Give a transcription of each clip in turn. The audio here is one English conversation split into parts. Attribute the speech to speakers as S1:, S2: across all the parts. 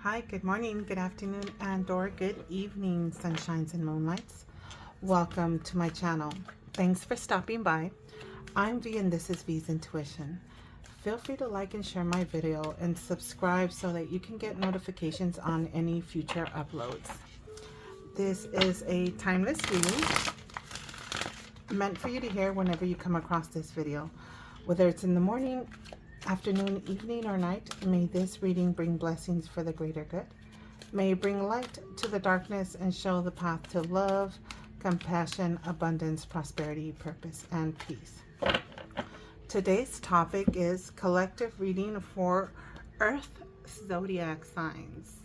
S1: Hi, good morning, good afternoon, and or good evening, sunshines and moonlights. Welcome to my channel. Thanks for stopping by. I'm V and this is V's Intuition. Feel free to like and share my video and subscribe so that you can get notifications on any future uploads. This is a timeless reading meant for you to hear whenever you come across this video. Whether it's in the morning, afternoon, evening, or night, may this reading bring blessings for the greater good. May it bring light to the darkness and show the path to love, compassion, abundance, prosperity, purpose, and peace. Today's topic is collective reading for Earth Zodiac signs.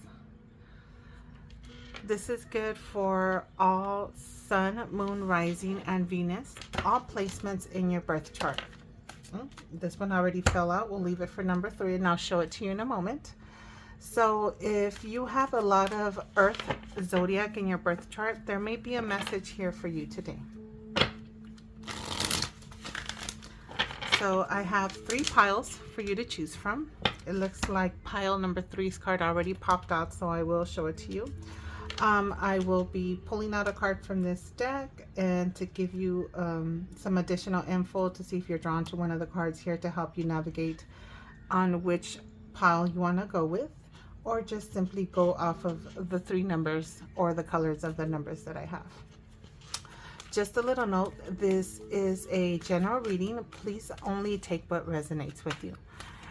S1: This is good for all Sun, Moon, Rising, and Venus, all placements in your birth chart. This one already fell out. We'll leave it for number 3 and I'll show it to you in a moment. So if you have a lot of Earth Zodiac in your birth chart, there may be a message here for you today. So I have 3 piles for you to choose from. It looks like pile number 3's card already popped out, so I will show it to you. I will be pulling out a card from this deck and to give you some additional info to see if you're drawn to one of the cards here to help you navigate on which pile you want to go with, or just simply go off of the 3 numbers or the colors of the numbers that I have. Just a little note, this is a general reading. Please only take what resonates with you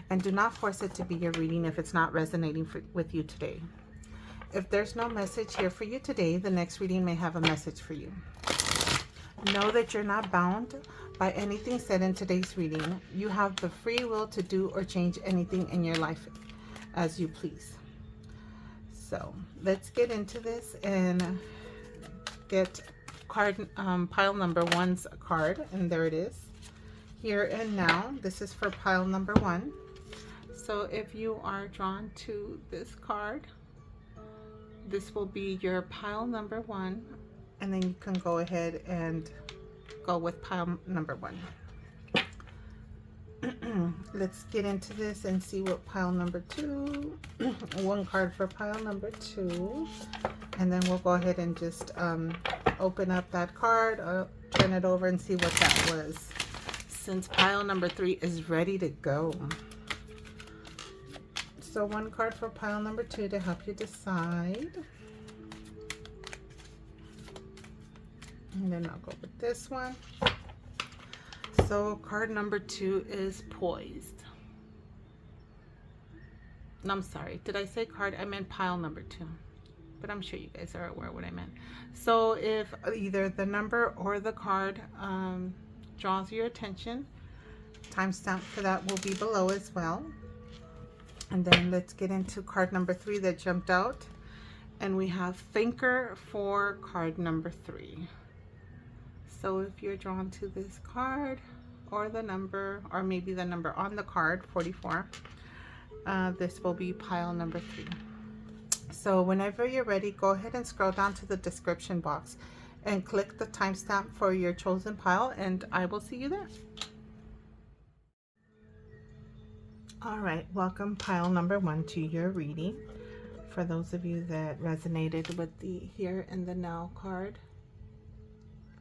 S1: and do not force it to be your reading if it's not resonating with you today. If there's no message here for you today, the next reading may have a message for you. Know that you're not bound by anything said in today's reading. You have the free will to do or change anything in your life as you please. So let's get into this and get card pile number 1's card, and there it is. Here and now, this is for pile number 1. So if you are drawn to this card, this will be your pile number 1, and then you can go ahead and go with pile number 1. Let's get into this and see what pile number 2, 1 card for pile number 2, and then we'll go ahead and just open up that card, turn it over and see what that was, since pile number 3 is ready to go. So 1 card for pile number 2 to help you decide. And then I'll go with this one. So card number 2 is poised. No, I'm sorry. Did I say card? I meant pile number 2. But I'm sure you guys are aware of what I meant. So if either the number or the card draws your attention, timestamp for that will be below as well. And then let's get into card number 3 that jumped out. And we have thinker for card number 3. So if you're drawn to this card or the number, or maybe the number on the card, 44, this will be pile number 3. So whenever you're ready, go ahead and scroll down to the description box and click the timestamp for your chosen pile, and I will see you there. All right, welcome pile number 1 to your reading. For those of you that resonated with the here and the now card,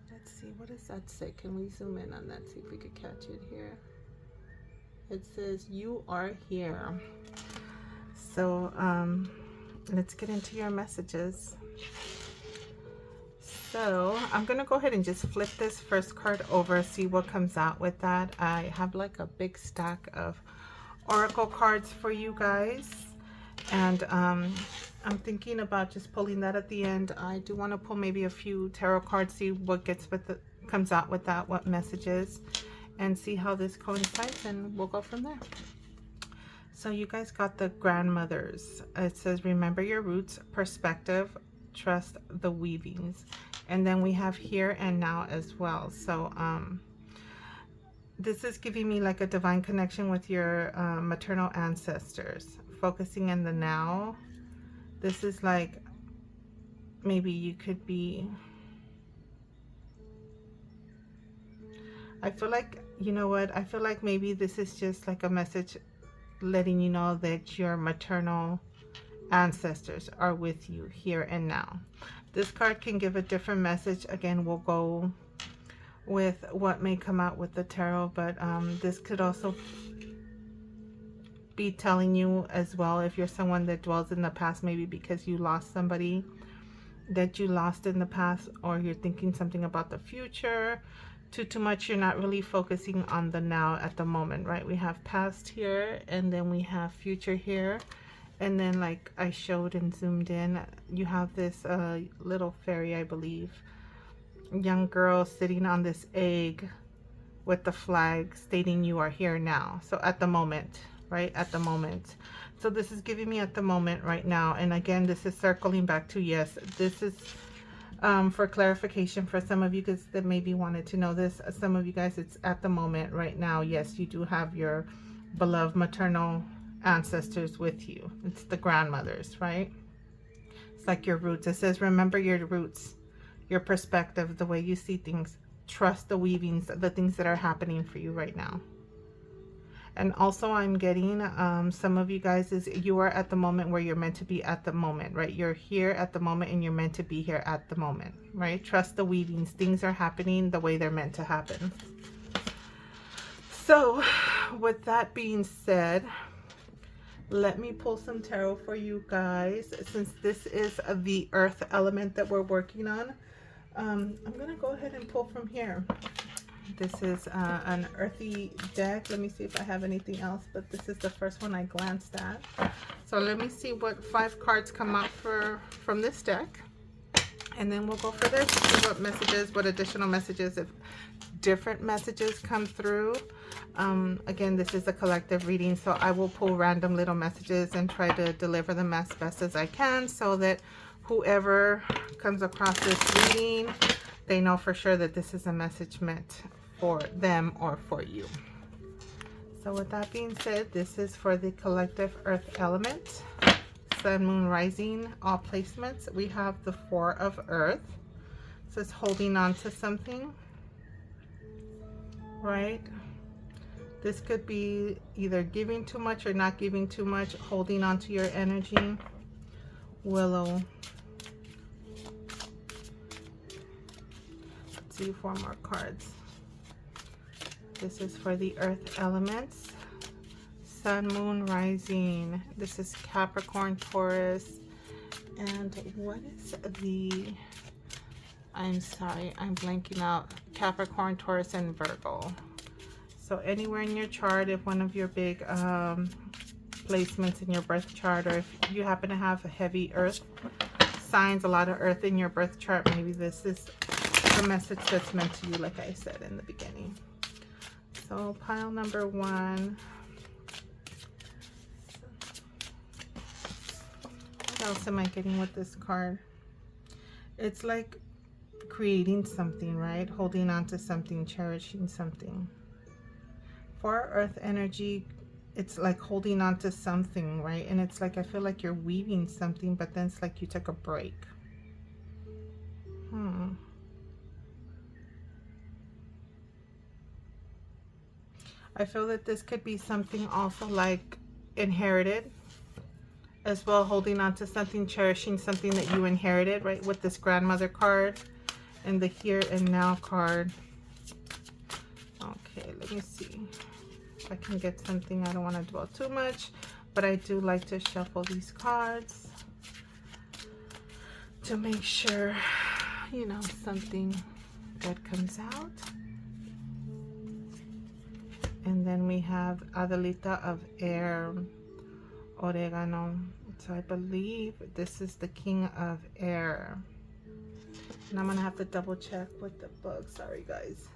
S1: let's see, what does that say? Can we zoom in on that, see if we could catch it here? It says you are here. So let's get into your messages. So I'm gonna go ahead and just flip this first card over, see what comes out with that. I have like a big stack of oracle cards for you guys, and I'm thinking about just pulling that at the end. I do want to pull maybe a few tarot cards, see what gets with it, comes out with that, what messages, and see how this coincides, and we'll go from there. So you guys got the grandmothers. It says remember your roots, perspective, trust the weavings, and then we have here and now as well. So this is giving me like a divine connection with your maternal ancestors, focusing in the now. This is like, maybe you could be, I feel like, you know what, I feel like maybe this is just like a message letting you know that your maternal ancestors are with you here and now. This card can give a different message. Again, we'll go with what may come out with the tarot, but this could also be telling you as well, if you're someone that dwells in the past, maybe because you lost somebody that you lost in the past, or you're thinking something about the future too much. You're not really focusing on the now at the moment, right? We have past here, and then we have future here, and then like I showed and zoomed in, you have this little fairy, I believe, young girl sitting on this egg with the flag stating you are here now. So at the moment, right? At the moment. So this is giving me at the moment right now. And again, this is circling back to, yes, this is for clarification for some of you guys that maybe wanted to know this. Some of you guys, it's at the moment right now. Yes, you do have your beloved maternal ancestors with you. It's the grandmothers, right? It's like your roots. It says, remember your roots, your perspective, the way you see things. Trust the weavings, the things that are happening for you right now. And also I'm getting some of you guys is you are at the moment where you're meant to be at the moment, right? You're here at the moment and you're meant to be here at the moment, right? Trust the weavings. Things are happening the way they're meant to happen. So with that being said, let me pull some tarot for you guys. Since this is the earth element that we're working on, I'm going to go ahead and pull from here. This is an earthy deck. Let me see if I have anything else, but this is the first one I glanced at. So let me see what 5 cards come out from this deck, and then we'll go for this, see what messages, what additional messages, if different messages come through. Again, this is a collective reading, so I will pull random little messages and try to deliver them as best as I can, so that whoever comes across this reading, they know for sure that this is a message meant for them or for you. So with that being said, this is for the collective earth element, sun, moon, rising, all placements. We have the 4 of earth. So it's holding on to something, right? This could be either giving too much or not giving too much, holding on to your energy. Willow. Let's see 4 more cards. This is for the earth elements. Sun, moon, rising. This is Capricorn, Taurus. And what is the... I'm sorry, I'm blanking out. Capricorn, Taurus, and Virgo. So anywhere in your chart, if one of your big placements in your birth chart, or if you happen to have a heavy earth signs, a lot of earth in your birth chart, maybe this is the message that's meant to you, like I said in the beginning. So pile number 1. What else am I getting with this card? It's like creating something, right? Holding on to something, cherishing something. For earth energy, it's like holding on to something, right? And it's like, I feel like you're weaving something, but then it's like you took a break. I feel that this could be something also like inherited as well, holding on to something, cherishing something that you inherited, right? With this grandmother card and the here and now card. Okay, let me see if I can get something. I don't want to dwell too much, but I do like to shuffle these cards to make sure, you know, something good comes out. And then we have Adelita of Air, Oregano. So I believe this is the King of Air. And I'm going to have to double check with the book. Sorry, guys.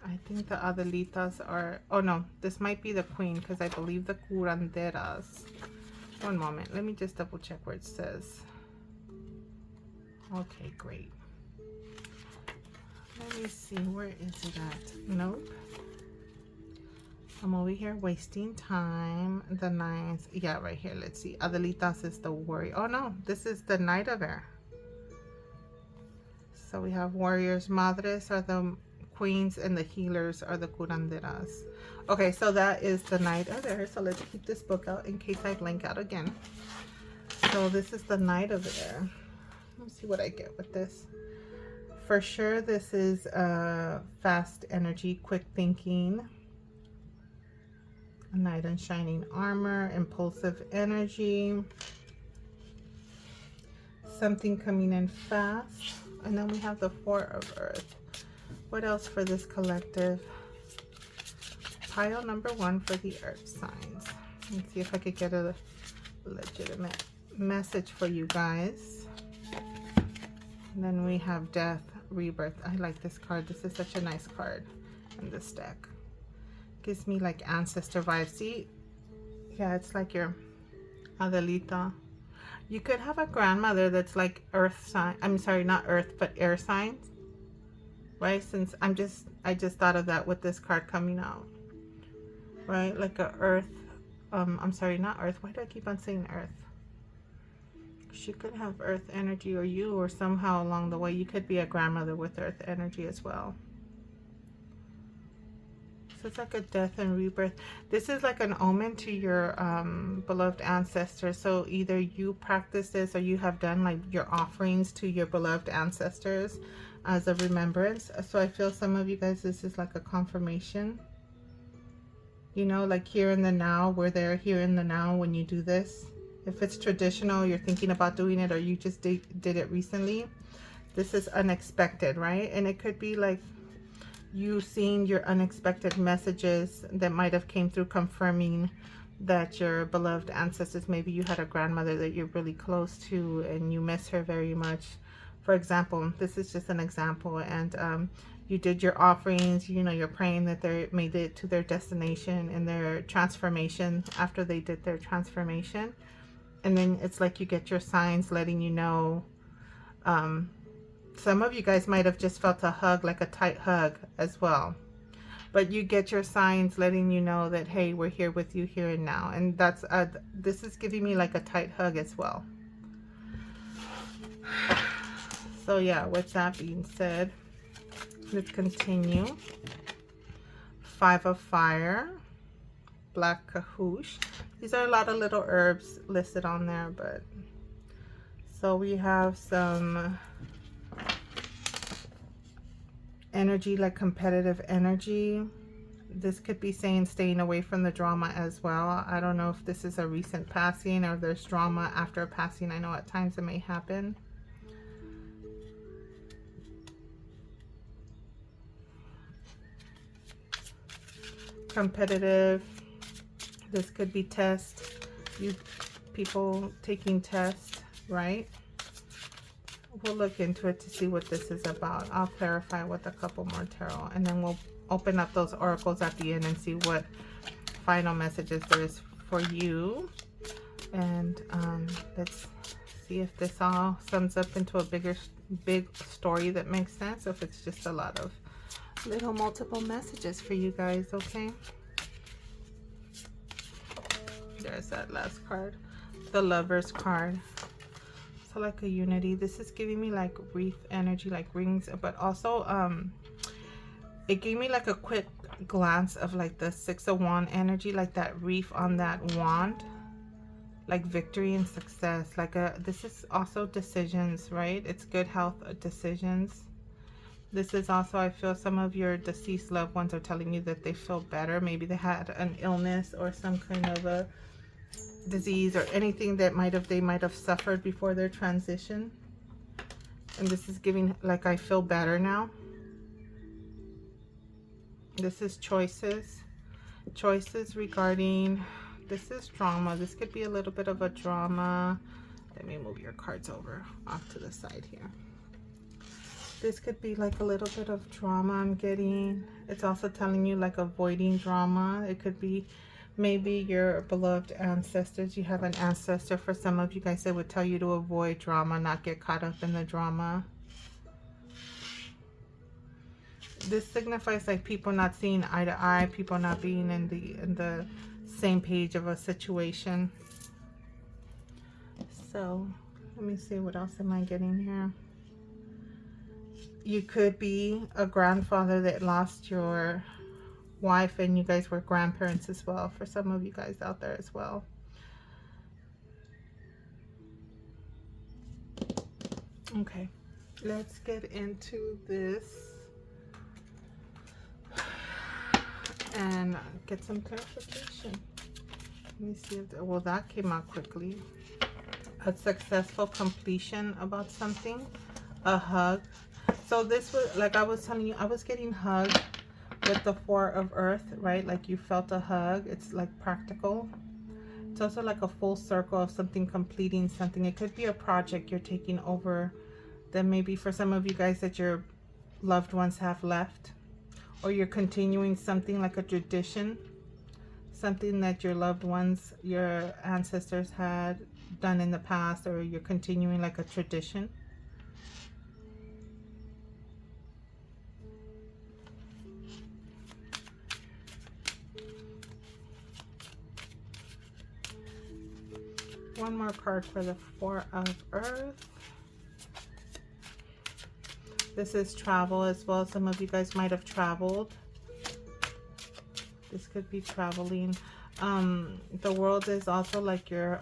S1: I think the Adelitas are... Oh, no. This might be the Queen, because I believe the Curanderas. One moment. Let me just double check where it says. Okay, great. Let me see. Where is it at? Nope. I'm over here wasting time. The 9s. Yeah, right here. Let's see. Adelitas is the warrior. Oh, no. This is the Knight of Air. So we have warriors. Madres are the queens, and the healers are the curanderas. Okay, so that is the Knight of Air. So let's keep this book out in case I blank out again. So this is the Knight of Air. Let's see what I get with this. For sure, this is fast energy, quick thinking. A knight in shining armor, impulsive energy. Something coming in fast. And then we have the Four of Earth. What else for this collective? Pile number 1 for the Earth signs. Let's see if I could get a legitimate message for you guys. And then we have Death, Rebirth. I like this card. This is such a nice card in this deck. Gives me like ancestor vibes. See? Yeah, it's like your Adelita. You could have a grandmother that's like earth sign. I'm sorry, not earth, but air signs. Right? Since I just thought of that with this card coming out. Right? Like a earth. I'm sorry, not earth. Why do I keep on saying earth? She could have earth energy, or you, or somehow along the way you could be a grandmother with earth energy as well. So it's like a death and rebirth. This is like an omen to your beloved ancestors. So either you practice this or you have done like your offerings to your beloved ancestors as a remembrance. So I feel some of you guys, this is like a confirmation. You know, like here in the now, we're there here in the now when you do this. If it's traditional, you're thinking about doing it, or you just did it recently, this is unexpected, right? And it could be like you seeing your unexpected messages that might have came through confirming that your beloved ancestors, maybe you had a grandmother that you're really close to and you miss her very much. For example, this is just an example, and you did your offerings, you know, you're praying that they made it to their destination and their transformation after they did their transformation. And then it's like you get your signs letting you know. Some of you guys might have just felt a hug, like a tight hug as well. But you get your signs letting you know that, hey, we're here with you here and now. And that's this is giving me like a tight hug as well. So yeah, with that being said, let's continue. 5 of Fire, Black Cahoose. These are a lot of little herbs listed on there, but so we have some energy, like competitive energy. This could be saying staying away from the drama as well. I don't know if this is a recent passing or there's drama after a passing. I know at times it may happen. Competitive. This could be test. You people taking tests, right? We'll look into it to see what this is about. I'll clarify with a couple more tarot, and then we'll open up those oracles at the end and see what final messages there is for you. And let's see if this all sums up into a big story that makes sense, or if it's just a lot of little multiple messages for you guys. Okay, there's that last card, the Lover's card. So like a unity. This is giving me like wreath energy, like rings, but also it gave me like a quick glance of like the 6 of Wands energy, like that wreath on that wand, like victory and success. Like this is also decisions, right? It's good health decisions. This is also, I feel some of your deceased loved ones are telling you that they feel better. Maybe they had an illness or some kind of a disease or anything that they might have suffered before their transition. And this is giving like, I feel better now. This is choices. Choices regarding, this is drama. This could be a little bit of a drama. Let me move your cards over off to the side here. This could be like a little bit of drama I'm getting. It's also telling you like avoiding drama. It could be maybe your beloved ancestors. You have an ancestor for some of you guys that would tell you to avoid drama, not get caught up in the drama. This signifies like people not seeing eye to eye, people not being in the same page of a situation. So let me see, what else am I getting here? You could be a grandfather that lost your wife and you guys were grandparents as well, for some of you guys out there as well. Okay, let's get into this and get some clarification. Let me see if, well, that came out quickly. A successful completion about something, a hug. So this was, like I was telling you, I was getting hugged with the Four of Earth, right? Like you felt a hug. It's like practical. It's also like a full circle of something completing something. It could be a project you're taking over, that maybe for some of you guys that your loved ones have left, or you're continuing something like a tradition, something that your loved ones, your ancestors had done in the past, or you're continuing like a tradition. One more card for the Four of Earth. This is travel as well. Some of you guys might have traveled. This could be traveling. The World is also like your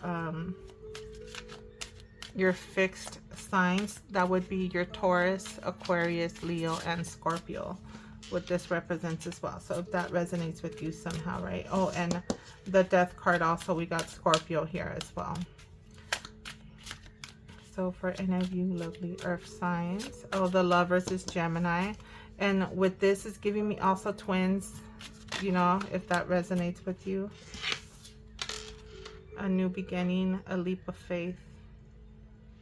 S1: fixed signs. That would be your Taurus, Aquarius, Leo, and Scorpio. What this represents as well. So if that resonates with you somehow, right? Oh, and the Death card also, we got Scorpio here as well. So for any of you lovely earth signs, oh, the Lovers is Gemini, and with this is giving me also twins, you know, if that resonates with you. A new beginning, a leap of faith,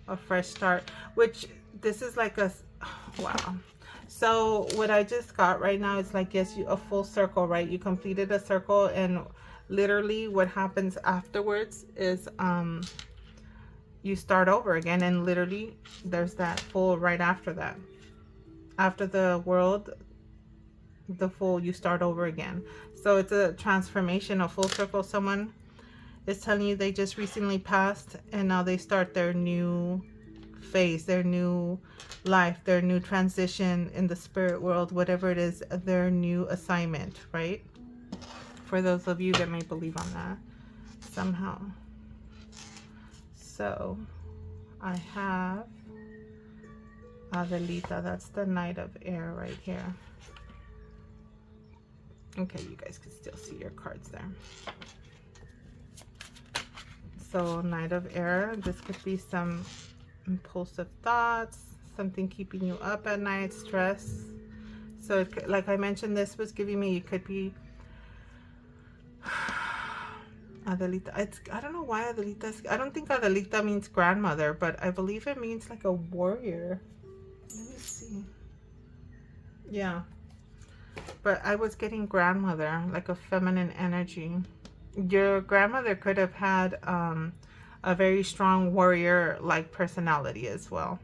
S1: a fresh start, which this is like a, wow. So what I just got right now is like, yes, a full circle, right? You completed a circle, and literally what happens afterwards is you start over again, and literally there's that full right after that. After the World, the full, you start over again. So it's a transformation, a full circle. Someone is telling you they just recently passed, and now they start their new phase, their new life, their new transition in the spirit world, whatever it is, their new assignment, right? For those of you that may believe on that somehow. So I have Adelita, that's the Knight of Air right here. Okay, you guys can still see your cards there. So Knight of Air, this could be some impulsive thoughts, something keeping you up at night, stress. So it could, like I mentioned, this was giving me, it could be Adelita. I don't know why Adelita. I don't think Adelita means grandmother, but I believe it means like a warrior. Let me see. Yeah. But I was getting grandmother, like a feminine energy. Your grandmother could have had a very strong warrior-like personality as well.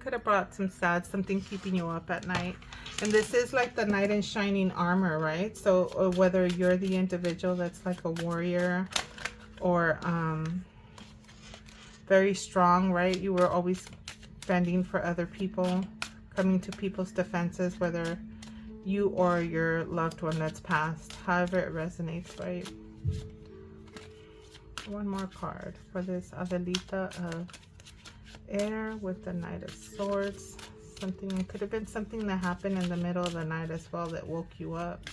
S1: Could have brought some sad, something keeping you up at night. And this is like the knight in shining armor, right? So whether you're the individual that's like a warrior, or very strong, right? You were always fending for other people, coming to people's defenses, whether you or your loved one that's passed, however it resonates, right? One more card for this Adelita of Air with the Knight of Swords. Something, it could have been something that happened in the middle of the night as well that woke you up.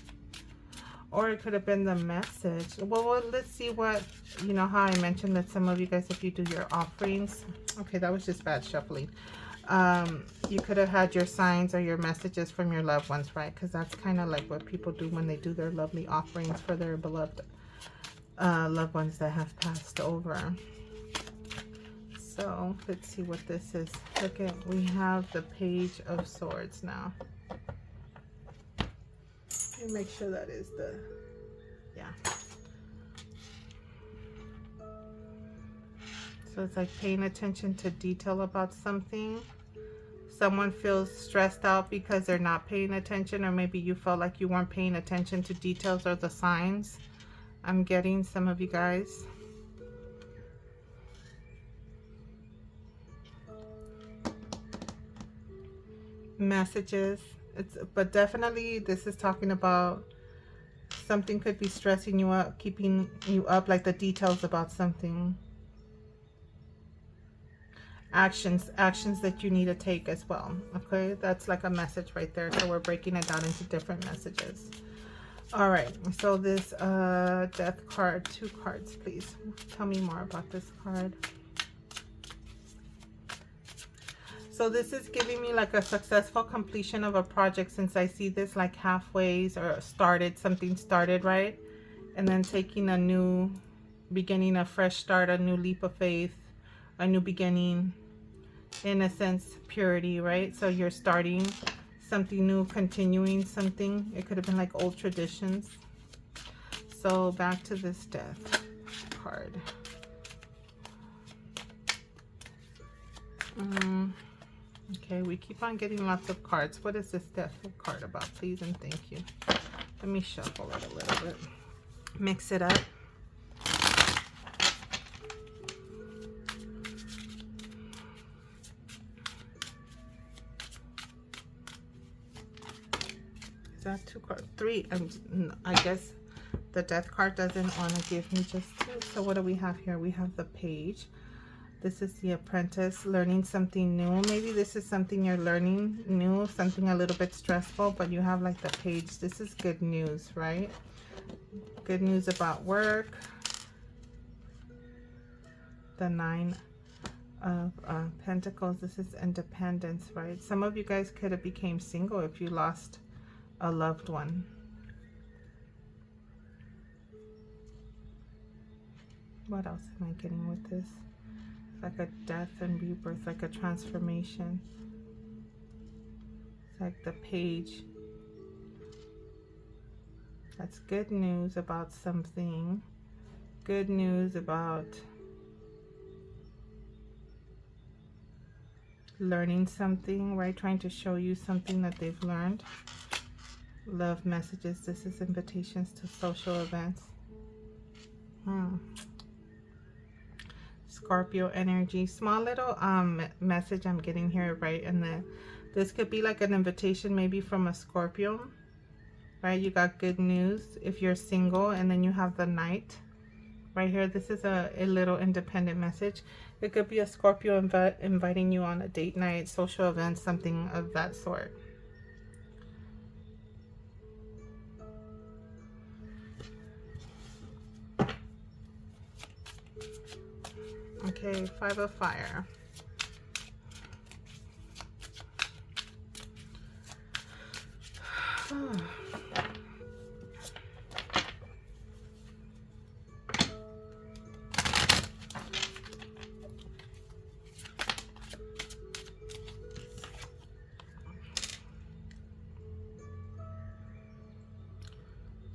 S1: Or it could have been the message. Well, let's see what, you know how I mentioned that some of you guys, if you do your offerings. Okay, that was just bad shuffling. You could have had your signs or your messages from your loved ones, right? Because that's kind of like what people do when they do their lovely offerings for their beloved loved ones that have passed over. So let's see what this is. Look at, we have the Page of Swords now. Let me make sure that is the, yeah. So it's like paying attention to detail about something. Someone feels stressed out because they're not paying attention, or maybe you felt like you weren't paying attention to details or the signs. I'm getting some of you guys. Messages, But definitely this is talking about something could be stressing you up, keeping you up, like the details about something. Actions that you need to take as well. Okay, that's like a message right there. So we're breaking it down into different messages. All right, so this death card, 2 cards, please. Tell me more about this card. So this is giving me like a successful completion of a project, since I see this like halfways or started, something started, right? And then taking a new beginning, a fresh start, a new leap of faith, a new beginning, innocence, purity, right? So you're starting something new, continuing something. It could have been like old traditions. So back to this death card. Okay, we keep on getting lots of cards. What is this death card about? Please and thank you. Let me shuffle it a little bit. Mix it up. Is that 2 cards? 3. I guess the death card doesn't want to give me just 2. So what do we have here? We have the page. This is the apprentice, learning something new. Maybe this is something you're learning new, something a little bit stressful, but you have like the page. This is good news, right? Good news about work. The 9 of Pentacles. This is independence, right? Some of you guys could have became single if you lost a loved one. What else am I getting with this? Like a death and rebirth, like a transformation. It's like the page. That's good news about something. Good news about learning something, right? Trying to show you something that they've learned. Love messages. This is invitations to social events. Scorpio energy. Small little message I'm getting here, right? And this could be like an invitation maybe from a Scorpio, right? You got good news if you're single, and then you have the Knight right here. This is a little independent message. It could be a Scorpio inviting you on a date night, social event, something of that sort. Okay, 5 of Fire.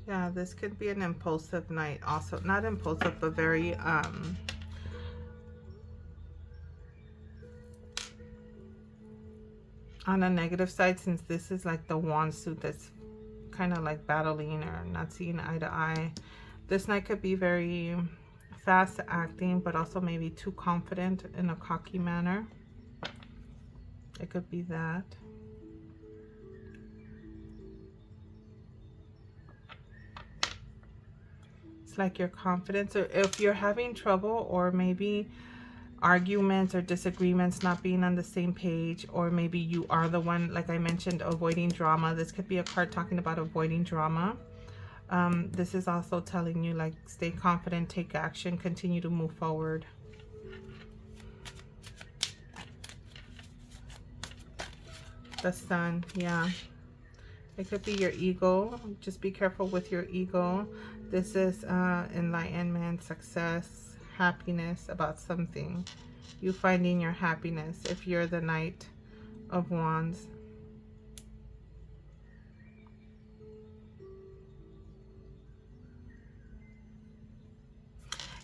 S1: Yeah, this could be an impulsive night also. Not impulsive, but very on a negative side, since this is like the wand suit that's kind of like battling or not seeing eye to eye. This night could be very fast acting, but also maybe too confident in a cocky manner. It could be that. It's like your confidence, or if you're having trouble, or maybe arguments or disagreements, not being on the same page, or maybe you are the one, like I mentioned, avoiding drama. This could be a card talking about avoiding drama. This is also telling you, like, stay confident, take action, continue to move forward. The Sun, yeah. It could be your ego. Just be careful with your ego. This is enlightenment, success, happiness about something. You finding your happiness if you're the Knight of Wands.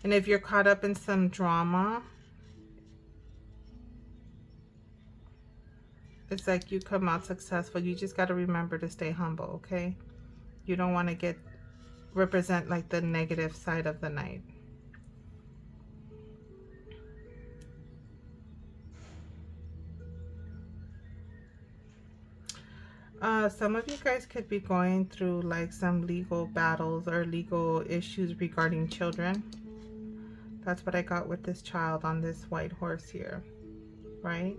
S1: And if you're caught up in some drama, it's like you come out successful. You just got to remember to stay humble, okay? You don't want to represent like the negative side of the Knight. Some of you guys could be going through like some legal battles or legal issues regarding children. That's what I got with this child on this white horse here, right?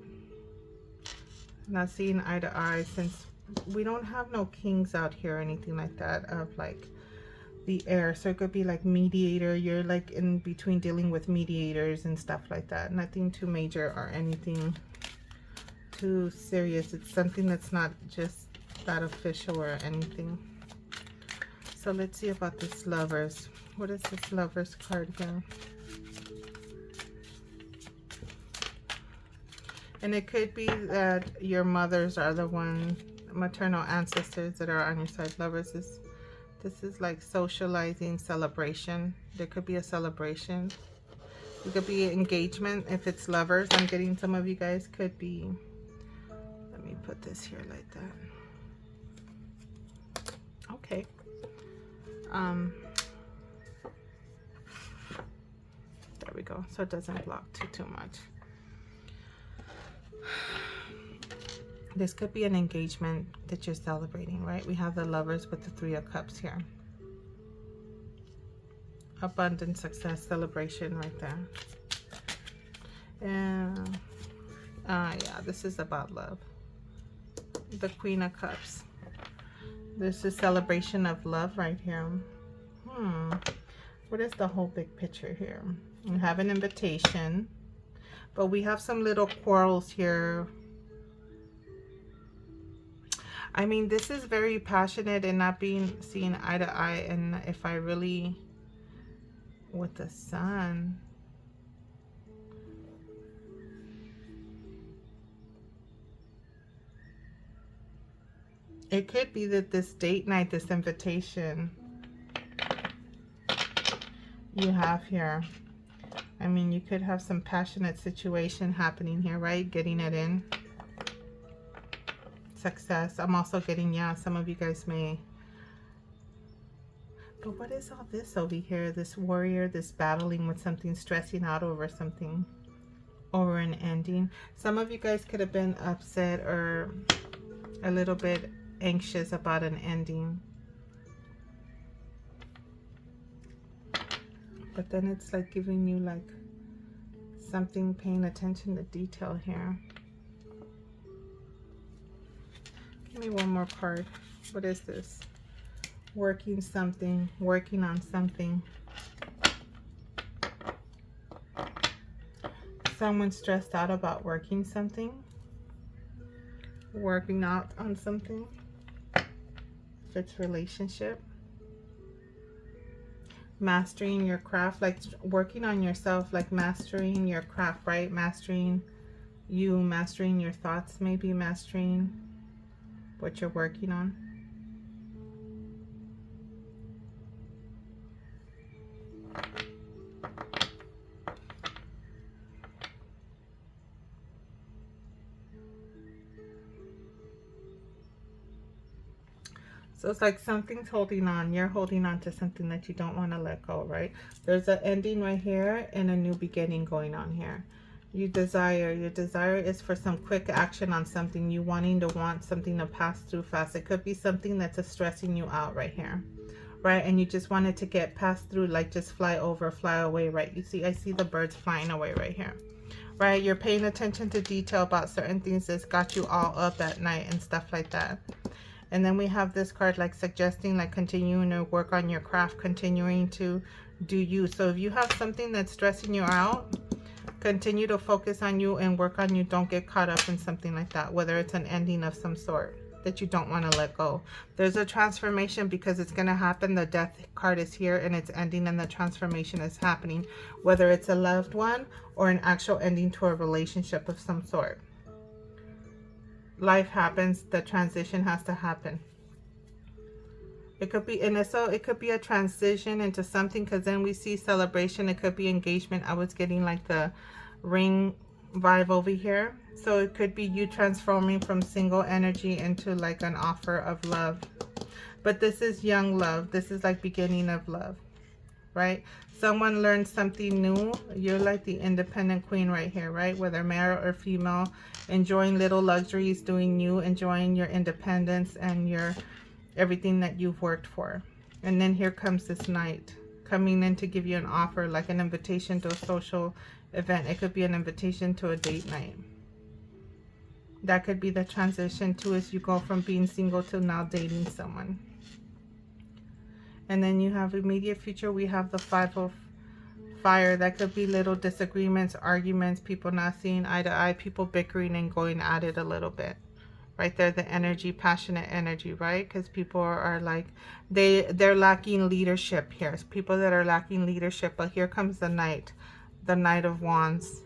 S1: Not seeing eye to eye, since we don't have no kings out here or anything like that of like the air. So it could be like mediator. You're like in between dealing with mediators and stuff like that. Nothing too major or anything too serious. It's something that's not just that official or anything. So let's see about this lovers. What is this lovers card here? And it could be that your mothers are the one, maternal ancestors that are on your side. Lovers is, this is like socializing, celebration. There could be a celebration. It could be an engagement if it's lovers. I'm getting some of you guys could be, let me put this here like that. Okay. There we go. So it doesn't block too much. This could be an engagement that you're celebrating, right? We have the lovers with the 3 of Cups here. Abundant success, celebration right there. And yeah, this is about love. The Queen of Cups. This is celebration of love right here. What is the whole big picture here? We have an invitation, but we have some little quarrels here. I mean, this is very passionate and not being seen eye to eye. And if I really, with the Sun, it could be that this date night, this invitation you have here, I mean, you could have some passionate situation happening here, right? Getting it in. Success. I'm also getting, yeah, some of you guys may. But what is all this over here? This warrior, this battling with something, stressing out over something, over an ending. Some of you guys could have been upset or a little bit anxious about an ending. But then it's like giving you like something, paying attention to detail here. Give me one more card. What is this? Working something, working on something. Someone stressed out about working something. Working out on something. If it's relationship. Mastering your craft, like working on yourself, like mastering your craft, right? Mastering you, mastering your thoughts, maybe mastering what you're working on. So it's like something's holding on. You're holding on to something that you don't want to let go, right? There's an ending right here and a new beginning going on here. You desire, your desire is for some quick action on something. You want something to pass through fast. It could be something that's stressing you out right here, right? And you just want it to get passed through, like just fly over, fly away, right? You see, I see the birds flying away right here, right? You're paying attention to detail about certain things that's got you all up at night and stuff like that. And then we have this card like suggesting like continuing to work on your craft, continuing to do you. So if you have something that's stressing you out, continue to focus on you and work on you. Don't get caught up in something like that, whether it's an ending of some sort that you don't want to let go. There's a transformation because it's going to happen. The Death card is here and it's ending and the transformation is happening, whether it's a loved one or an actual ending to a relationship of some sort. Life happens, the transition has to happen. It could be, and so it could be a transition into something, because then we see celebration. It could be engagement. I was getting like the ring vibe over here. So it could be you transforming from single energy into like an offer of love. But this is young love. This is like beginning of love. right? Someone learned something new. You're like the independent queen right here, right? Whether male or female, enjoying little luxuries, doing you, enjoying your independence and your everything that you've worked for. And then here comes this knight coming in to give you an offer, like an invitation to a social event. It could be an invitation to a date night. That could be the transition to as you go from being single to now dating someone. And then you have immediate future. We have the 5 of fire. That could be little disagreements, arguments, people not seeing eye to eye, people bickering and going at it a little bit. Right there, the energy, passionate energy, right? Because people are like, they're lacking leadership here. It's people that are lacking leadership. But here comes the Knight of Wands.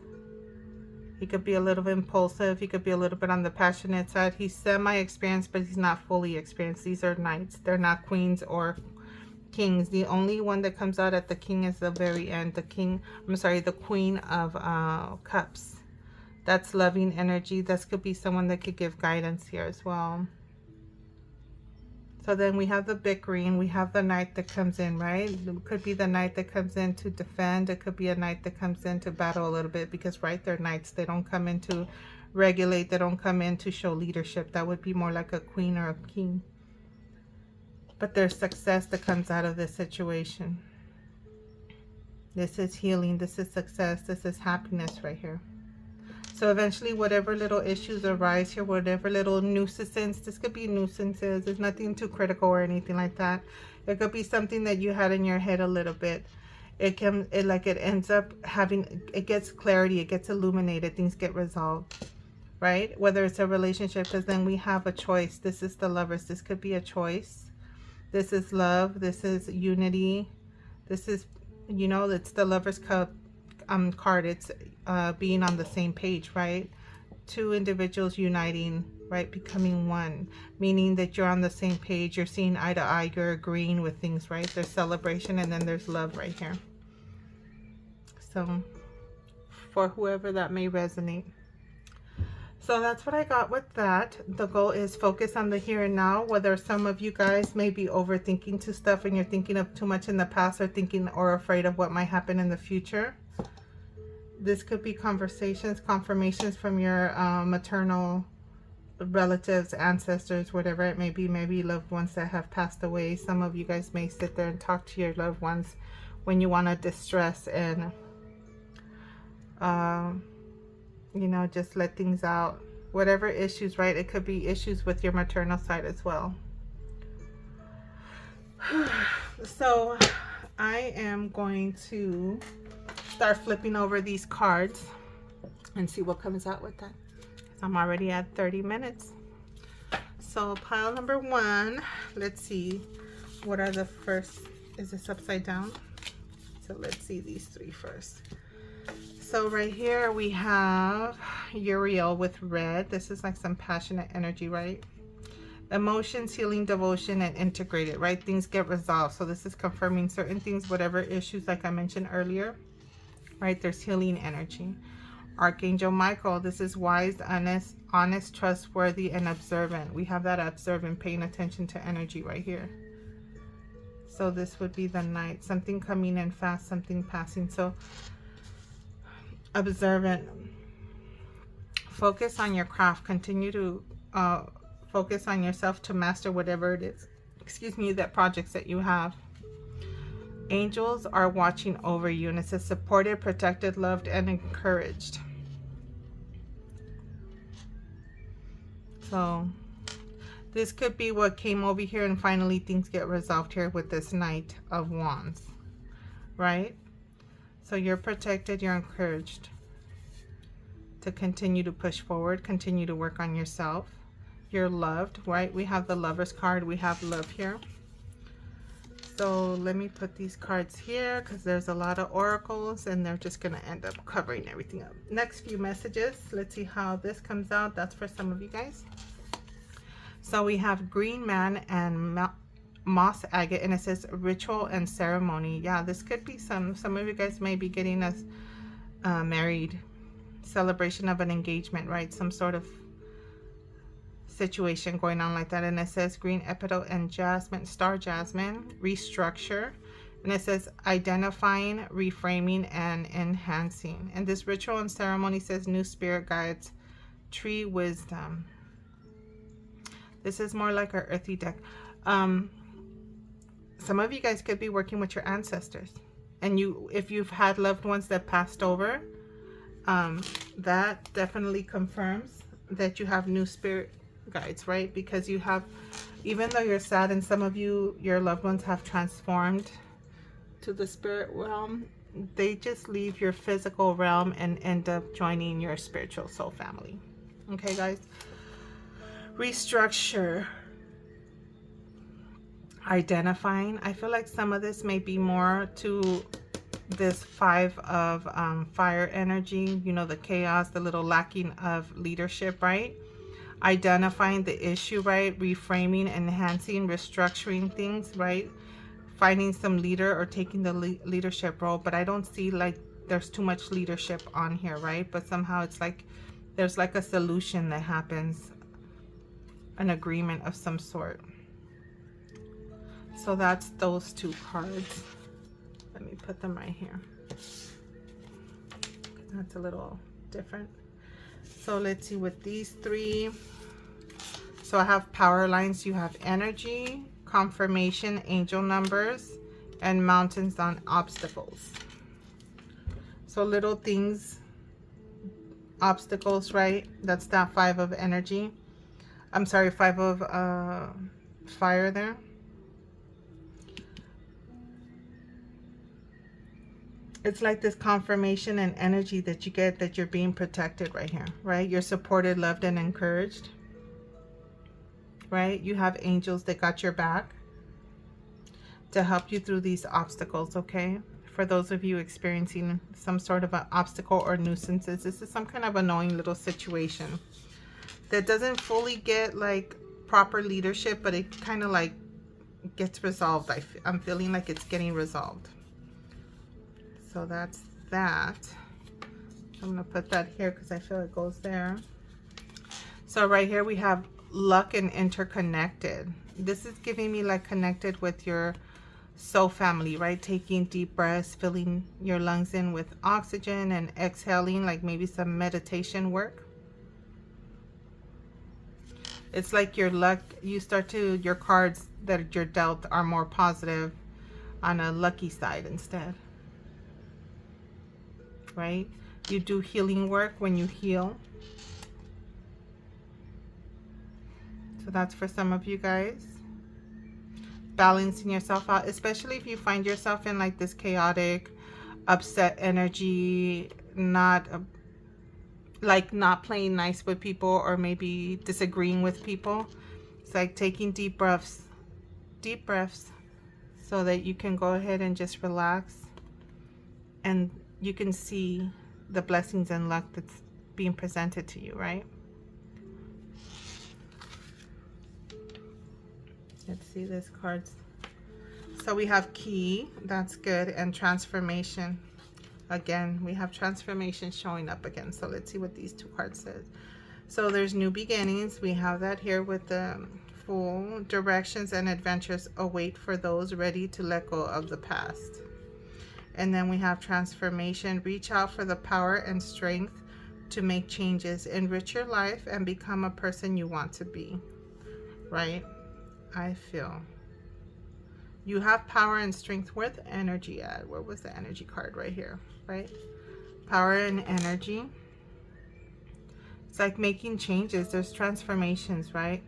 S1: He could be a little impulsive. He could be a little bit on the passionate side. He's semi-experienced, but he's not fully experienced. These are knights. They're not queens or kings. The only one that comes out at the king is the very end. The king, I'm sorry, the Queen of Cups. That's loving energy. This could be someone that could give guidance here as well. So then we have the bickering. We have the knight that comes in, right? It could be the knight that comes in to defend. It could be a knight that comes in to battle a little bit because, right, they're knights. They don't come in to regulate. They don't come in to show leadership. That would be more like a queen or a king. But there's success that comes out of this situation. This is healing. This is success. This is happiness right here. So eventually, whatever little issues arise here, whatever little nuisance, this could be nuisances. There's nothing too critical or anything like that. It could be something that you had in your head a little bit. It ends up having, it gets clarity, it gets illuminated, things get resolved, right? Whether it's a relationship, because then we have a choice. This is the Lovers. This could be a choice. This is love. This is unity. This is, you know, it's the Lovers Cup card. It's being on the same page, right? Two individuals uniting, right? Becoming one, meaning that you're on the same page. You're seeing eye to eye. You're agreeing with things, right? There's celebration and then there's love right here. So for whoever that may resonate. So that's what I got with that. The goal is focus on the here and now. Whether some of you guys may be overthinking to stuff and you're thinking of too much in the past or thinking or afraid of what might happen in the future. This could be conversations, confirmations from your maternal relatives, ancestors, whatever it may be. Maybe loved ones that have passed away. Some of you guys may sit there and talk to your loved ones when you want to distress and, you know, just let things out. Whatever issues, right? It could be issues with your maternal side as well. So I am going to start flipping over these cards and see what comes out with that. I'm already at 30 minutes. So pile number 1, let's see what are the first. Is this upside down? So let's see these 3 first. So right here we have Uriel with red. This is like some passionate energy, right? Emotions, healing, devotion, and integrated, right? Things get resolved. So this is confirming certain things, whatever issues like I mentioned earlier. Right, there's healing energy. Archangel Michael, this is wise, honest, trustworthy, and observant. We have that observant, paying attention to energy right here. So this would be the Knight. Something coming in fast, something passing. So observant. Focus on your craft. Continue to focus on yourself to master whatever it is. Excuse me, that projects that you have. Angels are watching over you, and it says supported, protected, loved, and encouraged. So this could be what came over here, and finally things get resolved here with this Knight of Wands, right? So you're protected, you're encouraged to continue to push forward, continue to work on yourself. You're loved, right? We have the Lovers card. We have love here. So let me put these cards here because there's a lot of oracles and they're just going to end up covering everything up. Next few messages. Let's see how this comes out. That's for some of you guys. So we have Green Man and Moss Agate, and it says ritual and ceremony. Yeah, this could be some of you guys may be getting us married. Celebration of an engagement, right? Some sort of situation going on like that. And it says green epidote and jasmine, star jasmine, restructure, And it says identifying, reframing, and enhancing. And this ritual and ceremony says new spirit guides, tree wisdom. This is more like our earthy deck. Some of you guys could be working with your ancestors. And if you've had loved ones that passed over, that definitely confirms that you have new spirit guides, right? Because you have, even though you're sad, and some of you, your loved ones have transformed to the spirit realm, they just leave your physical realm and end up joining your spiritual soul family. Okay, guys? Restructure. Identifying. I feel like some of this may be more to this 5 of fire energy, you know, the chaos, the little lacking of leadership, right? Identifying the issue, right? Reframing, enhancing, restructuring things, right? Finding some leader or taking the leadership role. But I don't see like there's too much leadership on here, right? But somehow it's like there's like a solution that happens, an agreement of some sort. So that's those 2 cards. Let me put them right here. That's a little different. So let's see with these 3. So I have power lines. You have energy, confirmation, angel numbers, and mountains on obstacles. So little things, obstacles, right? That's that 5 of energy. I'm sorry, 5 of fire there. It's like this confirmation and energy that you get that you're being protected right here, right? You're supported, loved, and encouraged, right? You have angels that got your back to help you through these obstacles, okay? For those of you experiencing some sort of an obstacle or nuisances, this is some kind of annoying little situation that doesn't fully get like proper leadership, but it kind of like gets resolved. I'm feeling like it's getting resolved. So that's that. I'm going to put that here because I feel it goes there. So right here we have luck and interconnected. This is giving me like connected with your soul family, right? Taking deep breaths, filling your lungs in with oxygen and exhaling, like maybe some meditation work. It's like your luck, your cards that you're dealt are more positive on a lucky side instead. Right? You do healing work when you heal. So that's for some of you guys. Balancing yourself out, especially if you find yourself in like this chaotic, upset energy, not playing nice with people, or maybe disagreeing with people. It's like taking deep breaths, so that you can go ahead and just relax, and you can see the blessings and luck that's being presented to you, right? Let's see this cards. So we have key, that's good, and transformation. Again, we have transformation showing up again. So let's see what these 2 cards says. So there's new beginnings. We have that here with the Fool. Directions and adventures await for those ready to let go of the past. And then we have transformation. Reach out for the power and strength to make changes, enrich your life, and become a person you want to be, right? I feel you have power and strength. Where's the energy at? Where was the energy card? Right here, right? Power and energy. It's like making changes. There's transformations, right?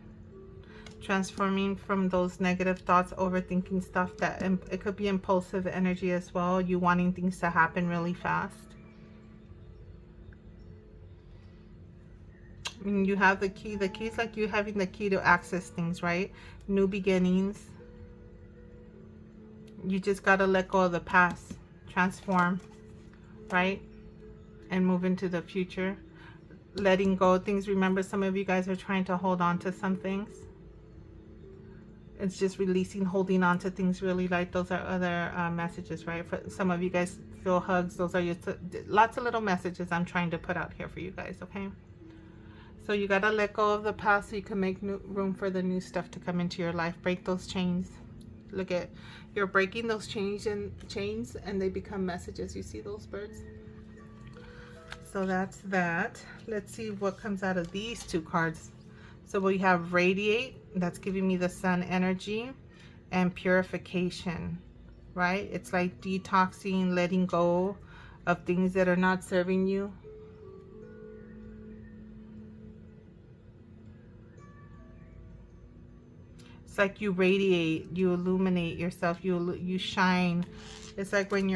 S1: Transforming from those negative thoughts, overthinking stuff, that it could be impulsive energy as well. You wanting things to happen really fast. And you have the key. The key is like you having the key to access things, right? New beginnings. You just got to let go of the past, transform, right? And move into the future. Letting go of things. Remember, some of you guys are trying to hold on to some things. It's just releasing, holding on to things really light. Those are other messages, right? For some of you guys, feel hugs. Those are just lots of little messages I'm trying to put out here for you guys, okay? So you got to let go of the past so you can make room for the new stuff to come into your life. Break those chains. Look at, you're breaking those chains and they become messages. You see those birds? So that's that. Let's see what comes out of these two cards. So we have radiate, that's giving me the sun energy, and purification, right? It's like detoxing, letting go of things that are not serving you. It's like you radiate, you illuminate yourself, you shine. It's like when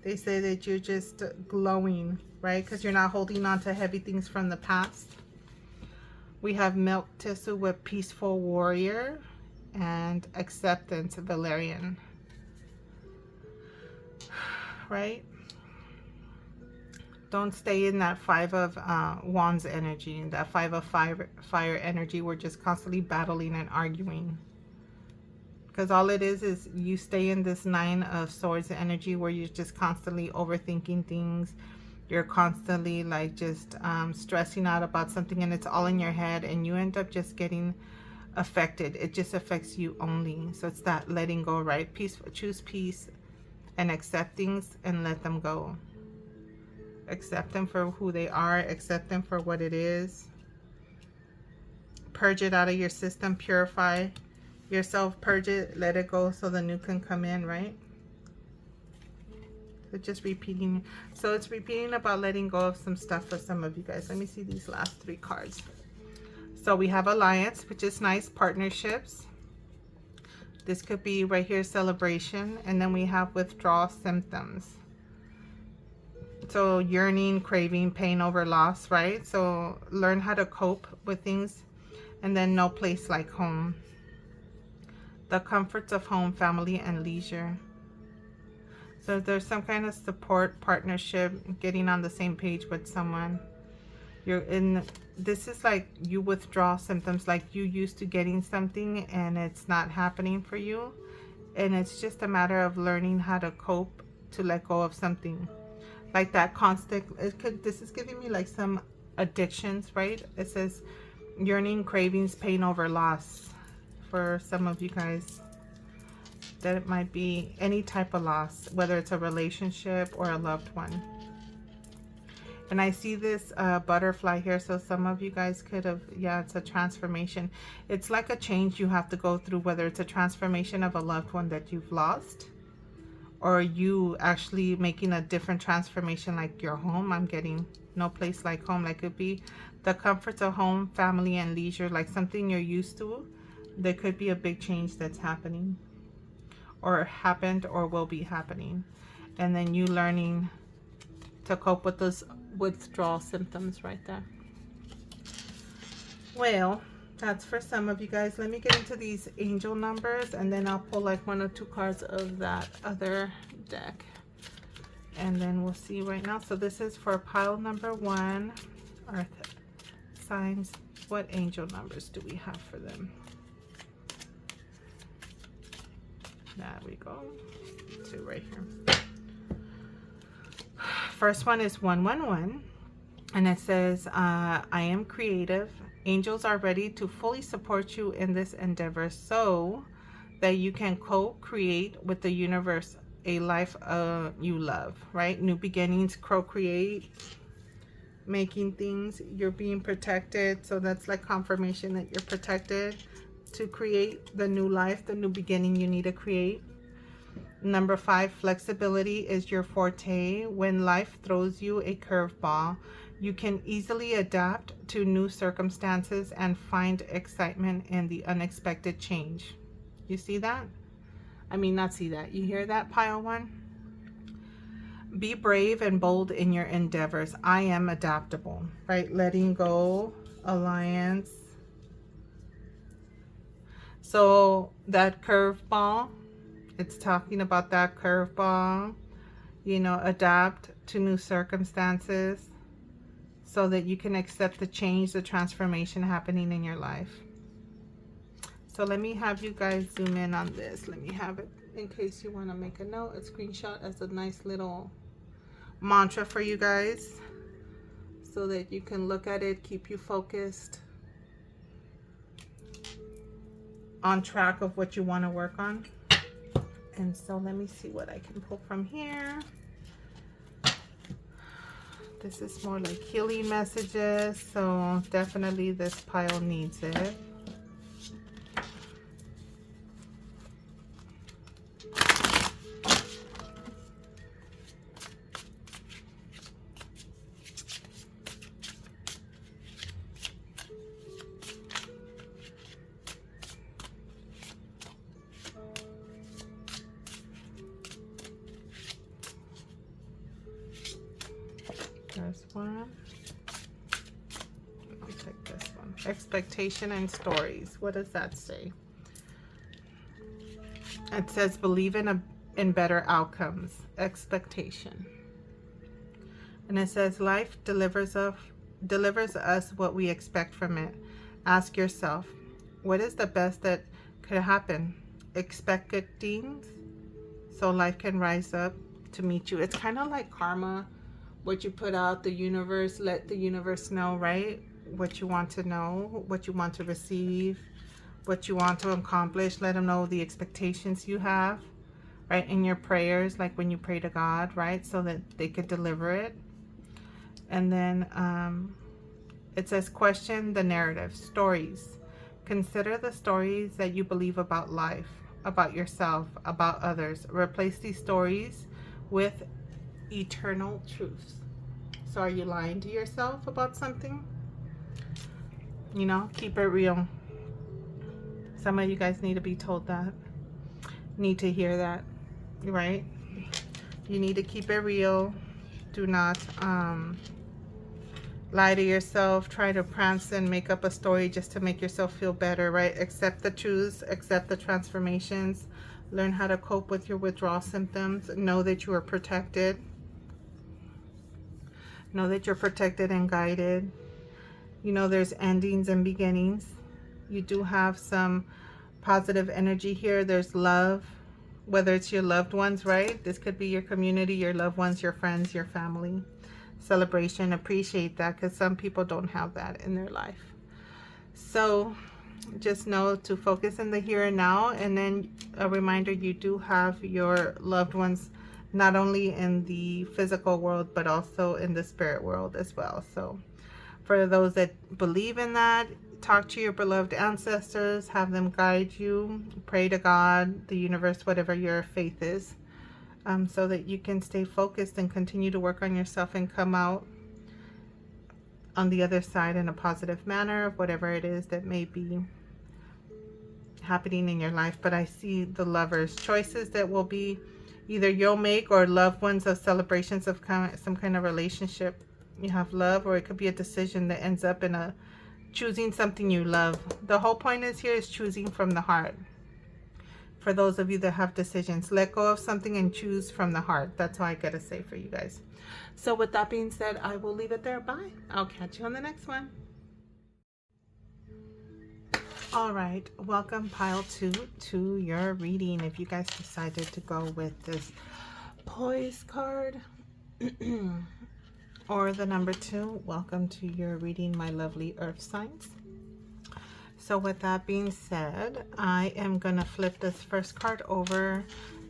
S1: they say that you're just glowing, right? Because you're not holding on to heavy things from the past. We have milk tissue with peaceful warrior and acceptance Valerian, right? Don't stay in that Five of Wands energy, that Five of Fire energy. We're just constantly battling and arguing. Because all it is you stay in this Nine of Swords energy where you're just constantly overthinking things. You're constantly like just stressing out about something, and it's all in your head, and you end up just getting affected. It just affects you only. So it's that letting go, right? Peace, choose peace and accept things and let them go. Accept them for who they are. Accept them for what it is. Purge it out of your system. Purify yourself. Purge it. Let it go so the new can come in, right? So just repeating. So it's repeating about letting go of some stuff for some of you guys. Let me see these last three cards. So we have alliance, which is nice. Partnerships. This could be right here, celebration. And then we have withdrawal symptoms. So yearning, craving, pain over loss, right? So learn how to cope with things. And then no place like home. The comforts of home, family, and leisure. So if there's some kind of support, partnership, getting on the same page with someone. You're in, this is like you withdraw symptoms, like you used to getting something and it's not happening for you. And it's just a matter of learning how to cope to let go of something. Like that constant, this is giving me like some addictions, right? It says yearning, cravings, pain over loss. For some of you guys, that it might be any type of loss, whether it's a relationship or a loved one. And I see this butterfly here, so some of you guys could have, yeah, it's a transformation. It's like a change you have to go through, whether it's a transformation of a loved one that you've lost, or you actually making a different transformation, like your home. I'm getting no place like home. Like it could be the comforts of home, family, and leisure, like something you're used to. There could be a big change that's happening, or happened, or will be happening. And then you learning to cope with those withdrawal symptoms right there. Well, that's for some of you guys. Let me get into these angel numbers, and then I'll pull like 1 or 2 cards of that other deck, and then we'll see right now. So this is for pile number 1, earth signs. What angel numbers do we have for them? There we go. 2 right here. First one is 111, and it says, I am creative. Angels are ready to fully support you in this endeavor so that you can co-create with the universe a life you love, right? New beginnings, co-create, making things. You're being protected, so that's like confirmation that you're protected to create the new life, the new beginning you need to create. Number 5, flexibility is your forte. When life throws you a curveball, you can easily adapt to new circumstances and find excitement in the unexpected change. You see that? I mean, not see that. You hear that, pile 1? Be brave and bold in your endeavors. I am adaptable, right? Letting go, alliance. So that curveball, it's talking about that curveball, you know, adapt to new circumstances so that you can accept the change, the transformation happening in your life. So let me have you guys zoom in on this. Let me have it in case you want to make a note, a screenshot as a nice little mantra for you guys so that you can look at it, keep you focused. on track of what you want to work on. And so let me see what I can pull from here. This is more like healing messages, so definitely this pile needs it. There's one. I'll take this one. Expectation and stories. What does that say? It says believe in better outcomes. Expectation. And it says life delivers us what we expect from it. Ask yourself, what is the best that could happen? Expect good things so life can rise up to meet you. It's kind of like karma. What you put out, the universe, let the universe know, right? What you want to know, what you want to receive, what you want to accomplish. Let them know the expectations you have, right? In your prayers, like when you pray to God, right? So that they could deliver it. And then it says question the narrative, stories. Consider the stories that you believe about life, about yourself, about others. Replace these stories with eternal truths. So are you lying to yourself about something? You know, keep it real. Some of you guys need to be told that. Need to hear that, right? You need to keep it real. Do not lie to yourself. Try to prance and make up a story just to make yourself feel better, right? Accept the truths, accept the transformations. Learn how to cope with your withdrawal symptoms. Know that you are protected. Know that you're protected and guided. You know there's endings and beginnings. You do have some positive energy here. There's love, whether it's your loved ones, right? This could be your community, your loved ones, your friends, your family. Celebration, appreciate that, because some people don't have that in their life. So just know to focus in the here and now. And then a reminder, you do have your loved ones not only in the physical world, but also in the spirit world as well. So for those that believe in that, talk to your beloved ancestors, have them guide you, pray to God, the universe, whatever your faith is, so that you can stay focused and continue to work on yourself and come out on the other side in a positive manner of whatever it is that may be happening in your life. But I see the lovers, choices that will be either you'll make or loved ones of celebrations of some kind of relationship. You have love, or it could be a decision that ends up in a choosing something you love. The whole point is here is choosing from the heart. For those of you that have decisions, let go of something and choose from the heart. That's all I gotta say for you guys. So with that being said, I will leave it there. Bye. I'll catch you on the next one. All right, welcome pile 2 to your reading. If you guys decided to go with this poise card or the number 2, welcome to your reading, my lovely earth signs. So with that being said, I am gonna flip this first card over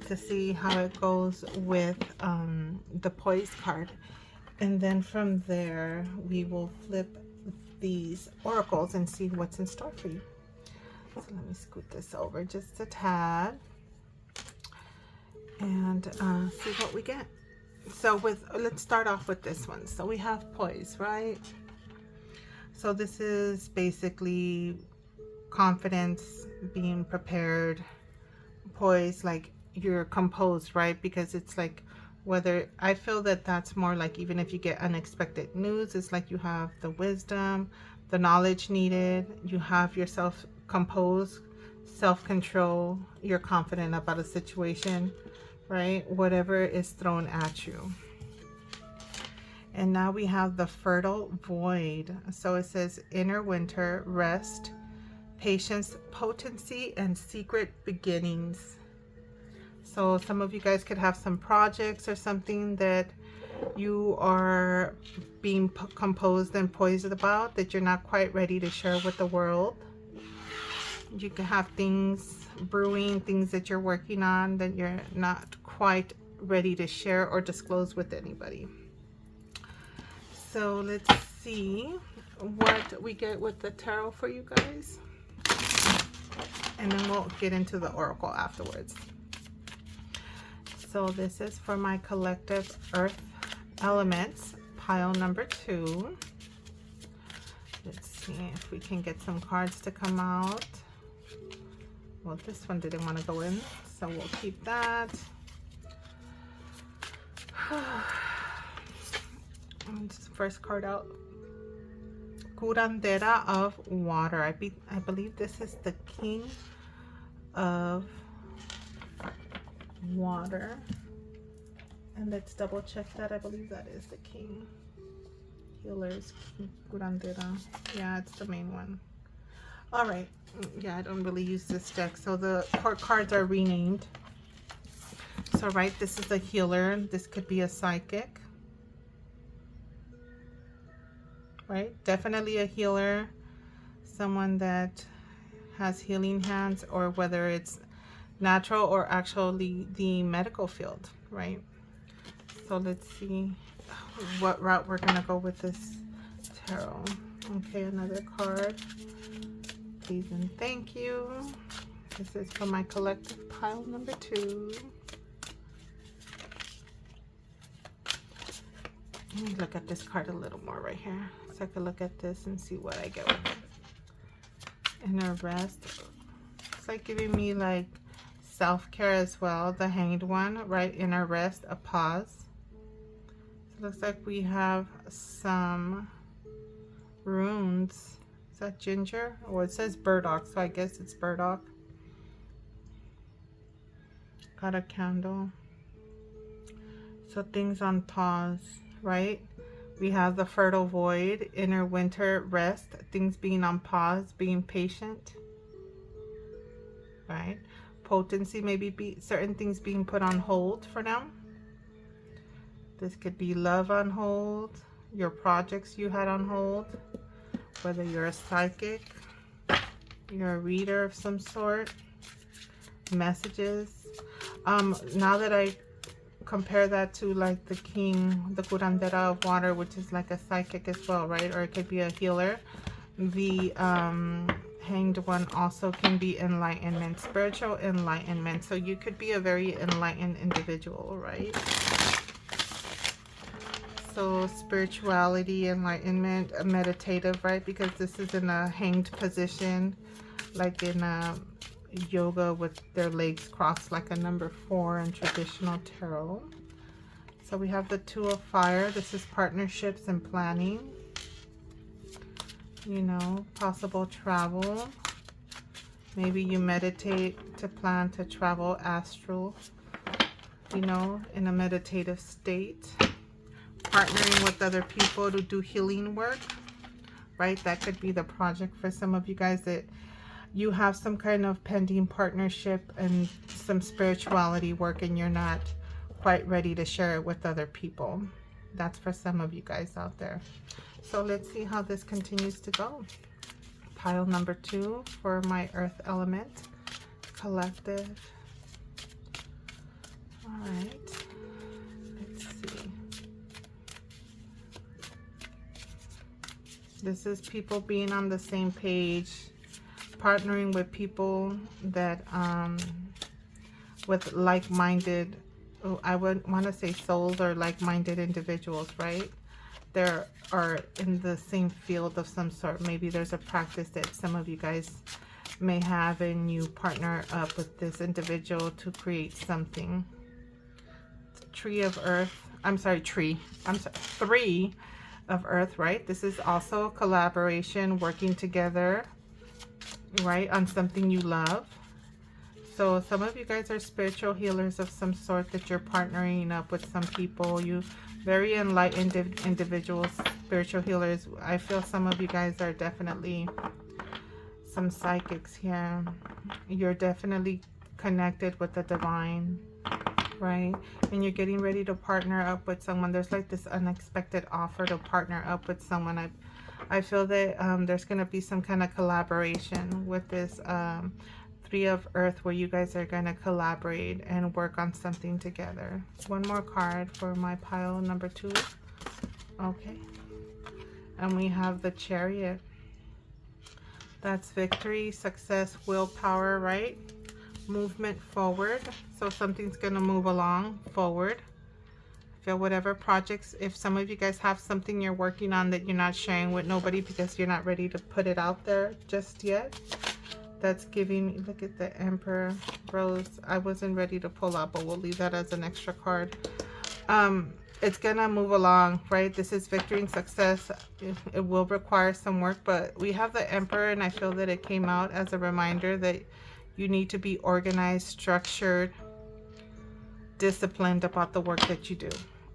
S1: to see how it goes with the poise card, and then from there we will flip these oracles and see what's in store for you. So let me scoot this over just a tad and see what we get. So let's start off with this one. So we have poise, right? So this is basically confidence, being prepared. Poise, like you're composed, right? Because it's like, whether I feel that that's more like, even if you get unexpected news, it's like you have the wisdom, the knowledge needed, you have yourself composed, self-control, you're confident about a situation, right? Whatever is thrown at you. And now we have the fertile void. So it says inner winter, rest, patience, potency, and secret beginnings. So some of you guys could have some projects or something that you are being composed and poised about that you're not quite ready to share with the world. You can have things brewing, things that you're working on that you're not quite ready to share or disclose with anybody. So let's see what we get with the tarot for you guys. And then we'll get into the oracle afterwards. So this is for my collective earth elements, pile number 2. Let's see if we can get some cards to come out. Well, this one didn't want to go in, so we'll keep that. First card out, Curandera of Water. I believe this is the King of Water. And let's double check that. I believe that is the King. Healers, Curandera. Yeah, it's the main one. All right. Yeah, I don't really use this deck, so the cards are renamed. So, right, this is a healer. This could be a psychic. Right? Definitely a healer. Someone that has healing hands, or whether it's natural or actually the medical field, right? So let's see what route we're going to go with this tarot. Okay, another card. Please and thank you. This is for my collective pile number 2. Let me look at this card a little more right here, so I can look at this and see what I get with it. Inner rest. It's like giving me like self-care as well. The Hanged One, right? Inner rest, a pause. So it looks like we have some runes. Is that ginger? Oh, it says burdock, so I guess it's burdock. Got a candle. So things on pause, right? We have the fertile void, inner winter, rest, things being on pause, being patient, right? Potency, maybe certain things being put on hold for now. This could be love on hold, your projects you had on hold, whether you're a psychic, you're a reader of some sort, messages. Now that I compare that to like the King, the Curandera of Water, which is like a psychic as well, right? Or it could be a healer. The Hanged One also can be enlightenment, spiritual enlightenment. So you could be a very enlightened individual, right? So spirituality, enlightenment, meditative, right? Because this is in a hanged position, like in yoga with their legs crossed, like a number 4 in traditional tarot. So we have the Two of Fire. This is partnerships and planning. You know, possible travel. Maybe you meditate to plan to travel astral, you know, in a meditative state. Partnering with other people to do healing work, right? That could be the project for some of you guys, that you have some kind of pending partnership and some spirituality work and you're not quite ready to share it with other people. That's for some of you guys out there. So let's see how this continues to go. Pile number 2 for my earth element collective. All right. Let's see. This is people being on the same page, partnering with people that with like-minded, I would want to say souls, or like-minded individuals, right? They are in the same field of some sort. Maybe there's a practice that some of you guys may have, and you partner up with this individual to create something. Three of Earth, right? This is also a collaboration, working together, right, on something you love. So some of you guys are spiritual healers of some sort, that you're partnering up with some people. You very enlightened individuals, spiritual healers. I feel some of you guys are definitely some psychics here. You're definitely connected with the divine, right? And you're getting ready to partner up with someone. There's like this unexpected offer to partner up with someone. I feel that there's going to be some kind of collaboration with this Three of Earth, where you guys are going to collaborate and work on something together. One more card for my pile number 2. Okay. And we have the Chariot. That's victory, success, willpower, right? Movement forward. So something's going to move along forward. Feel whatever projects, if some of you guys have something you're working on that you're not sharing with nobody because you're not ready to put it out there just yet, that's giving me, look at the Emperor Rose. I wasn't ready to pull out, but we'll leave that as an extra card. It's gonna move along, right? This is victory and success. It will require some work, but we have the Emperor, and I feel that it came out as a reminder that you need to be organized, structured, disciplined about the work that you do,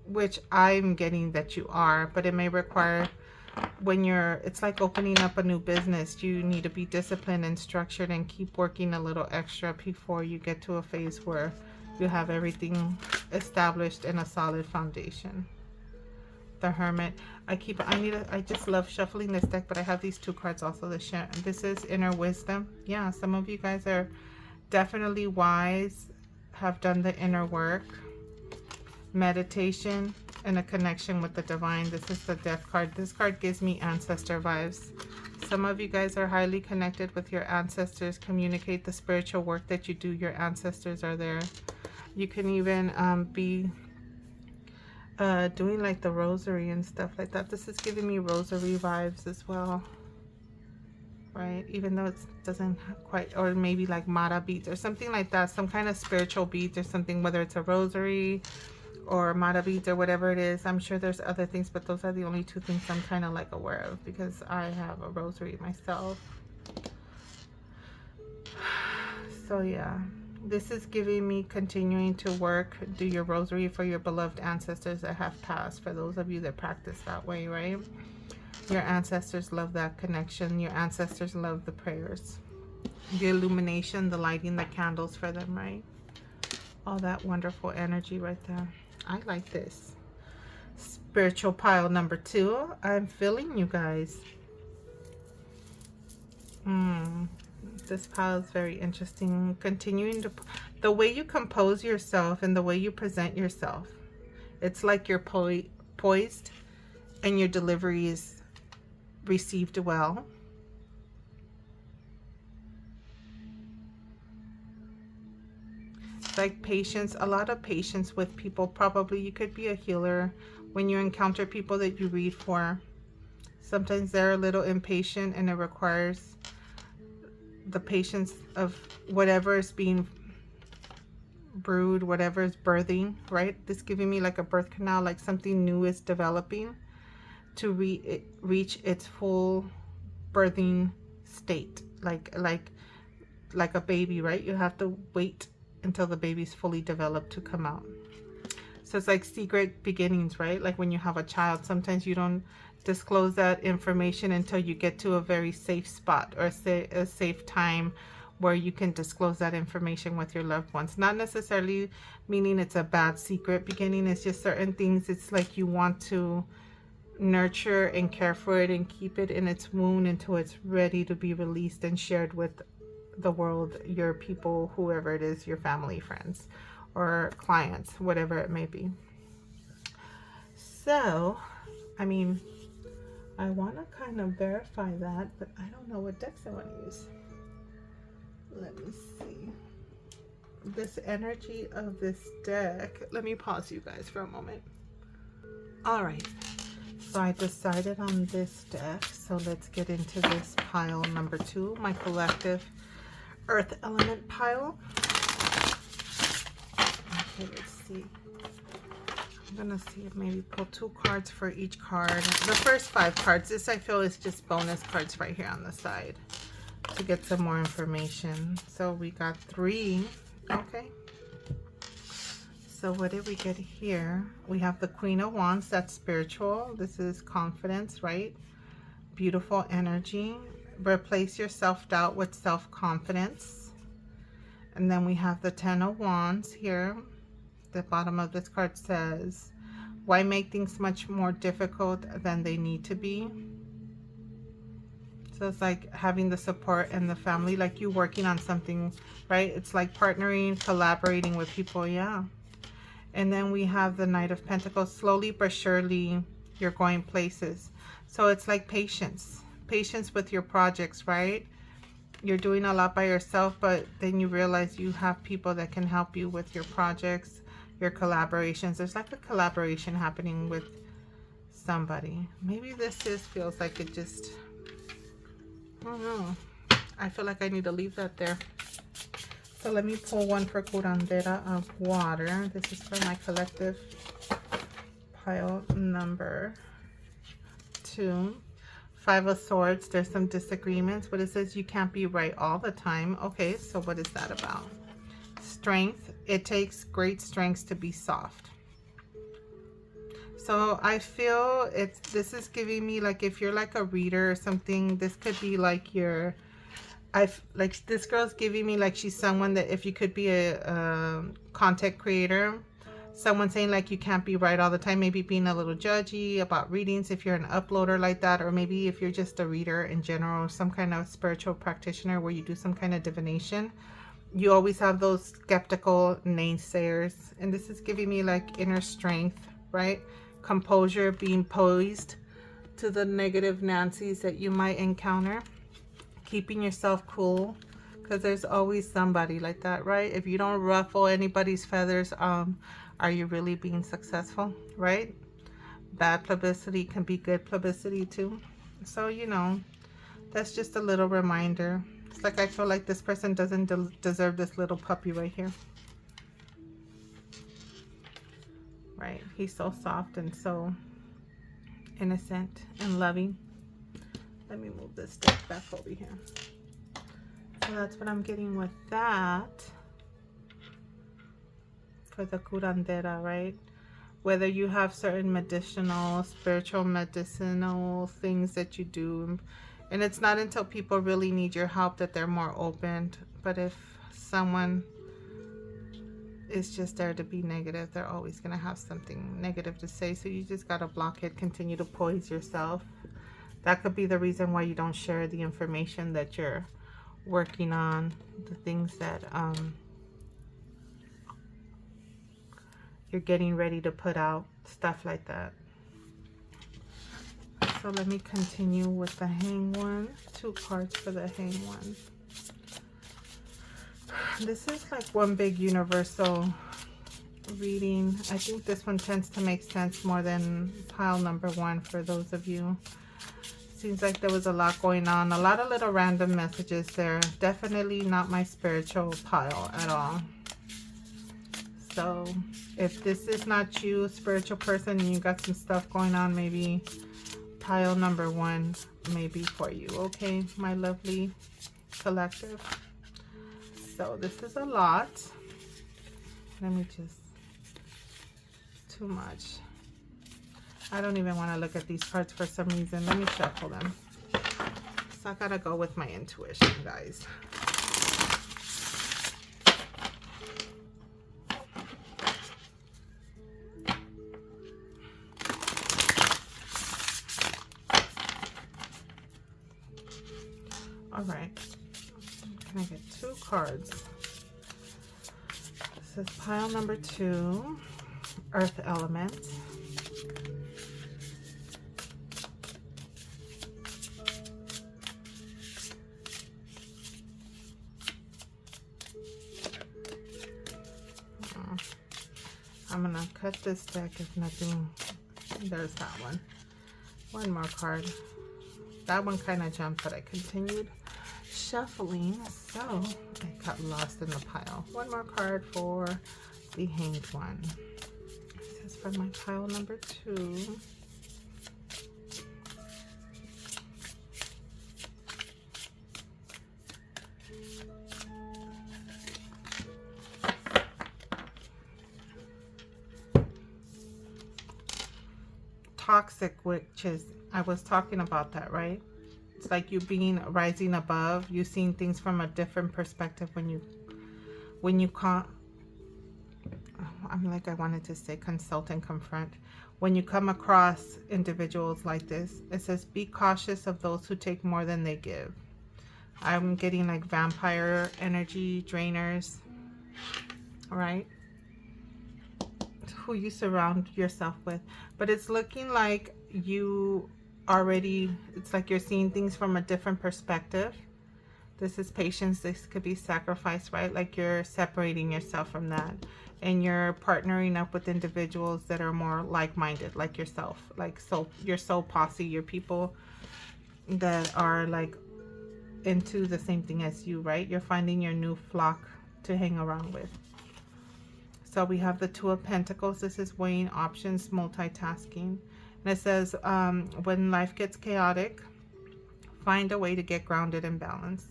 S1: which I'm getting that you are, but it may require, when you're, it's like opening up a new business, you need to be disciplined and structured and keep working a little extra before you get to a phase where you have everything established in a solid foundation. The Hermit. I just love shuffling this deck, but I have these 2 cards also to share. This is inner wisdom. Yeah, some of you guys are definitely wise, have done the inner work, meditation, and a connection with the divine. This is the Death card. This card gives me ancestor vibes. Some of you guys are highly connected with your ancestors. Communicate the spiritual work that you do. Your ancestors are there. You can even be doing like the rosary and stuff like that. This is giving me rosary vibes as well, right? Even though it doesn't quite, or maybe like Mara beads or something like that, some kind of spiritual beads or something, whether it's a rosary or Mara beads or whatever it is. I'm sure there's other things, but those are the only 2 things I'm kind of like aware of because I have a rosary myself. So yeah, this is giving me continuing to work, do your rosary for your beloved ancestors that have passed, for those of you that practice that way, right? Your ancestors love that connection. Your ancestors love the prayers, the illumination, the lighting the candles for them, right? All that wonderful energy right there. I like this. Spiritual pile number 2. I'm feeling you guys. This pile is very interesting. Continuing to, the way you compose yourself and the way you present yourself, it's like you're poised and your delivery is received well. It's like patience, a lot of patience with people. Probably you could be a healer when you encounter people that you read for. Sometimes they're a little impatient and it requires the patience of whatever is being brewed, whatever is birthing, right? This giving me like a birth canal, like something new is developing to reach its full birthing state, like a baby, right? You have to wait until the baby's fully developed to come out. So it's like secret beginnings, right? Like when you have a child, sometimes you don't disclose that information until you get to a very safe spot or a safe time where you can disclose that information with your loved ones. Not necessarily meaning it's a bad secret beginning. It's just certain things. It's like you want to nurture and care for it and keep it in its womb until it's ready to be released and shared with the world, your people, whoever it is, your family, friends, or clients, whatever it may be. So, I mean, I want to kind of verify that, but I don't know what decks I want to use. Let me see. This energy of this deck. Let me pause you guys for a moment. All right. So I decided on this deck. So let's get into this pile number 2, my collective earth element pile. Okay, let's see. I'm gonna see if maybe pull 2 cards for each card. The first 5 cards, this I feel is just bonus cards right here on the side to get some more information. So we got 3. Okay. So what did we get here? We have the Queen of Wands. That's spiritual. This is confidence, right? Beautiful energy. Replace your self-doubt with self-confidence. And then we have the 10 of Wands here. The bottom of this card says, why make things much more difficult than they need to be? So it's like having the support and the family, like you working on something, right? It's like partnering, collaborating with people, yeah. And then we have the Knight of Pentacles. Slowly but surely, you're going places. So it's like patience. Patience with your projects, right? You're doing a lot by yourself, but then you realize you have people that can help you with your projects, your collaborations. There's like a collaboration happening with somebody. Maybe this feels like it just... I don't know. I feel like I need to leave that there. So let me pull one for curandera of water. This is for my collective pile number 2. 5 of Swords. There's some disagreements, but it says you can't be right all the time. Okay, so what is that about? Strength. It takes great strength to be soft. So I feel this is giving me, like, if you're like a reader or something, this could be like your, like this girl's giving me like she's someone that, if you could be a content creator, someone saying like you can't be right all the time, maybe being a little judgy about readings if you're an uploader like that, or maybe if you're just a reader in general, some kind of spiritual practitioner where you do some kind of divination. You always have those skeptical naysayers, and this is giving me like inner strength, right? Composure, being poised to the negative Nancys that you might encounter, keeping yourself cool, because there's always somebody like that, right? If you don't ruffle anybody's feathers, are you really being successful, right? Bad publicity can be good publicity too. So, you know, that's just a little reminder. It's like I feel like this person doesn't deserve this little puppy right here. Right? He's so soft and so innocent and loving. Let me move this deck back over here. So that's what I'm getting with that. For the curandera, right? Whether you have certain medicinal, spiritual medicinal things that you do. And it's not until people really need your help that they're more open. But if someone is just there to be negative, they're always going to have something negative to say. So you just got to block it, continue to poise yourself. That could be the reason why you don't share the information that you're working on, the things that you're getting ready to put out, stuff like that. So let me continue with the Hang One. 2 cards for the Hang One. This is like one big universal reading. I think this one tends to make sense more than pile number 1 for those of you. Seems like there was a lot going on. A lot of little random messages there. Definitely not my spiritual pile at all. So if this is not you, a spiritual person, and you got some stuff going on, maybe pile number 1 may be for you. Okay, my lovely collective. So this is a lot. Let me just... too much. I don't even want to look at these cards for some reason. Let me shuffle them. So I gotta go with my intuition, guys. All right. Can I get 2 cards? This is pile number 2, Earth Element. I'm gonna cut this deck if nothing. There's that one. One more card. That one kind of jumped, but I continued shuffling, so I got lost in the pile. One more card for the Hanged One. This is for my pile number 2. Toxic witches. I was talking about that, right? It's like you being rising above, you seeing things from a different perspective when you I'm like, I wanted to say consult and confront. when you come across individuals like this, it says be cautious of those who take more than they give. I'm getting like vampire energy, drainers, right? Who you surround yourself with. But it's looking like you already, it's like you're seeing things from a different perspective. This is patience. This could be sacrifice, right? Like you're separating yourself from that. And you're partnering up with individuals that are more like-minded, like yourself. Like your soul posse, your people that are like into the same thing as you, right? You're finding your new flock to hang around with. So we have the Two of Pentacles. This is weighing options, multitasking. And it says, when life gets chaotic, find a way to get grounded and balanced.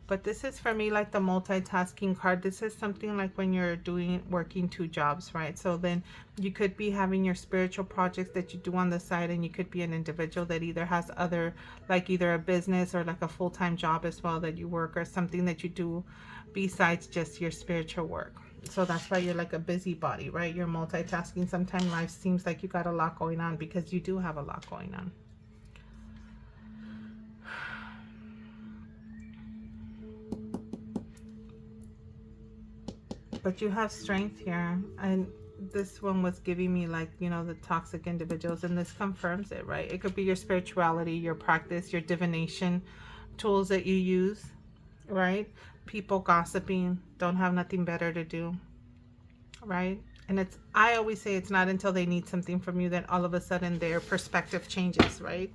S1: But this is for me like the multitasking card. This is something like when you're working 2 jobs, right? So then you could be having your spiritual projects that you do on the side, and you could be an individual that either has other, like either a business or like a full-time job as well that you work, or something that you do besides just your spiritual work. So that's why you're like a busybody, right? You're multitasking. Sometimes life seems like you got a lot going on because you do have a lot going on. But you have strength here. And this one was giving me like, you know, the toxic individuals, and this confirms it, right? It could be your spirituality, your practice, your divination tools that you use, right? People gossiping, don't have nothing better to do, right? And it's, I always say it's not until they need something from you that all of a sudden their perspective changes, right?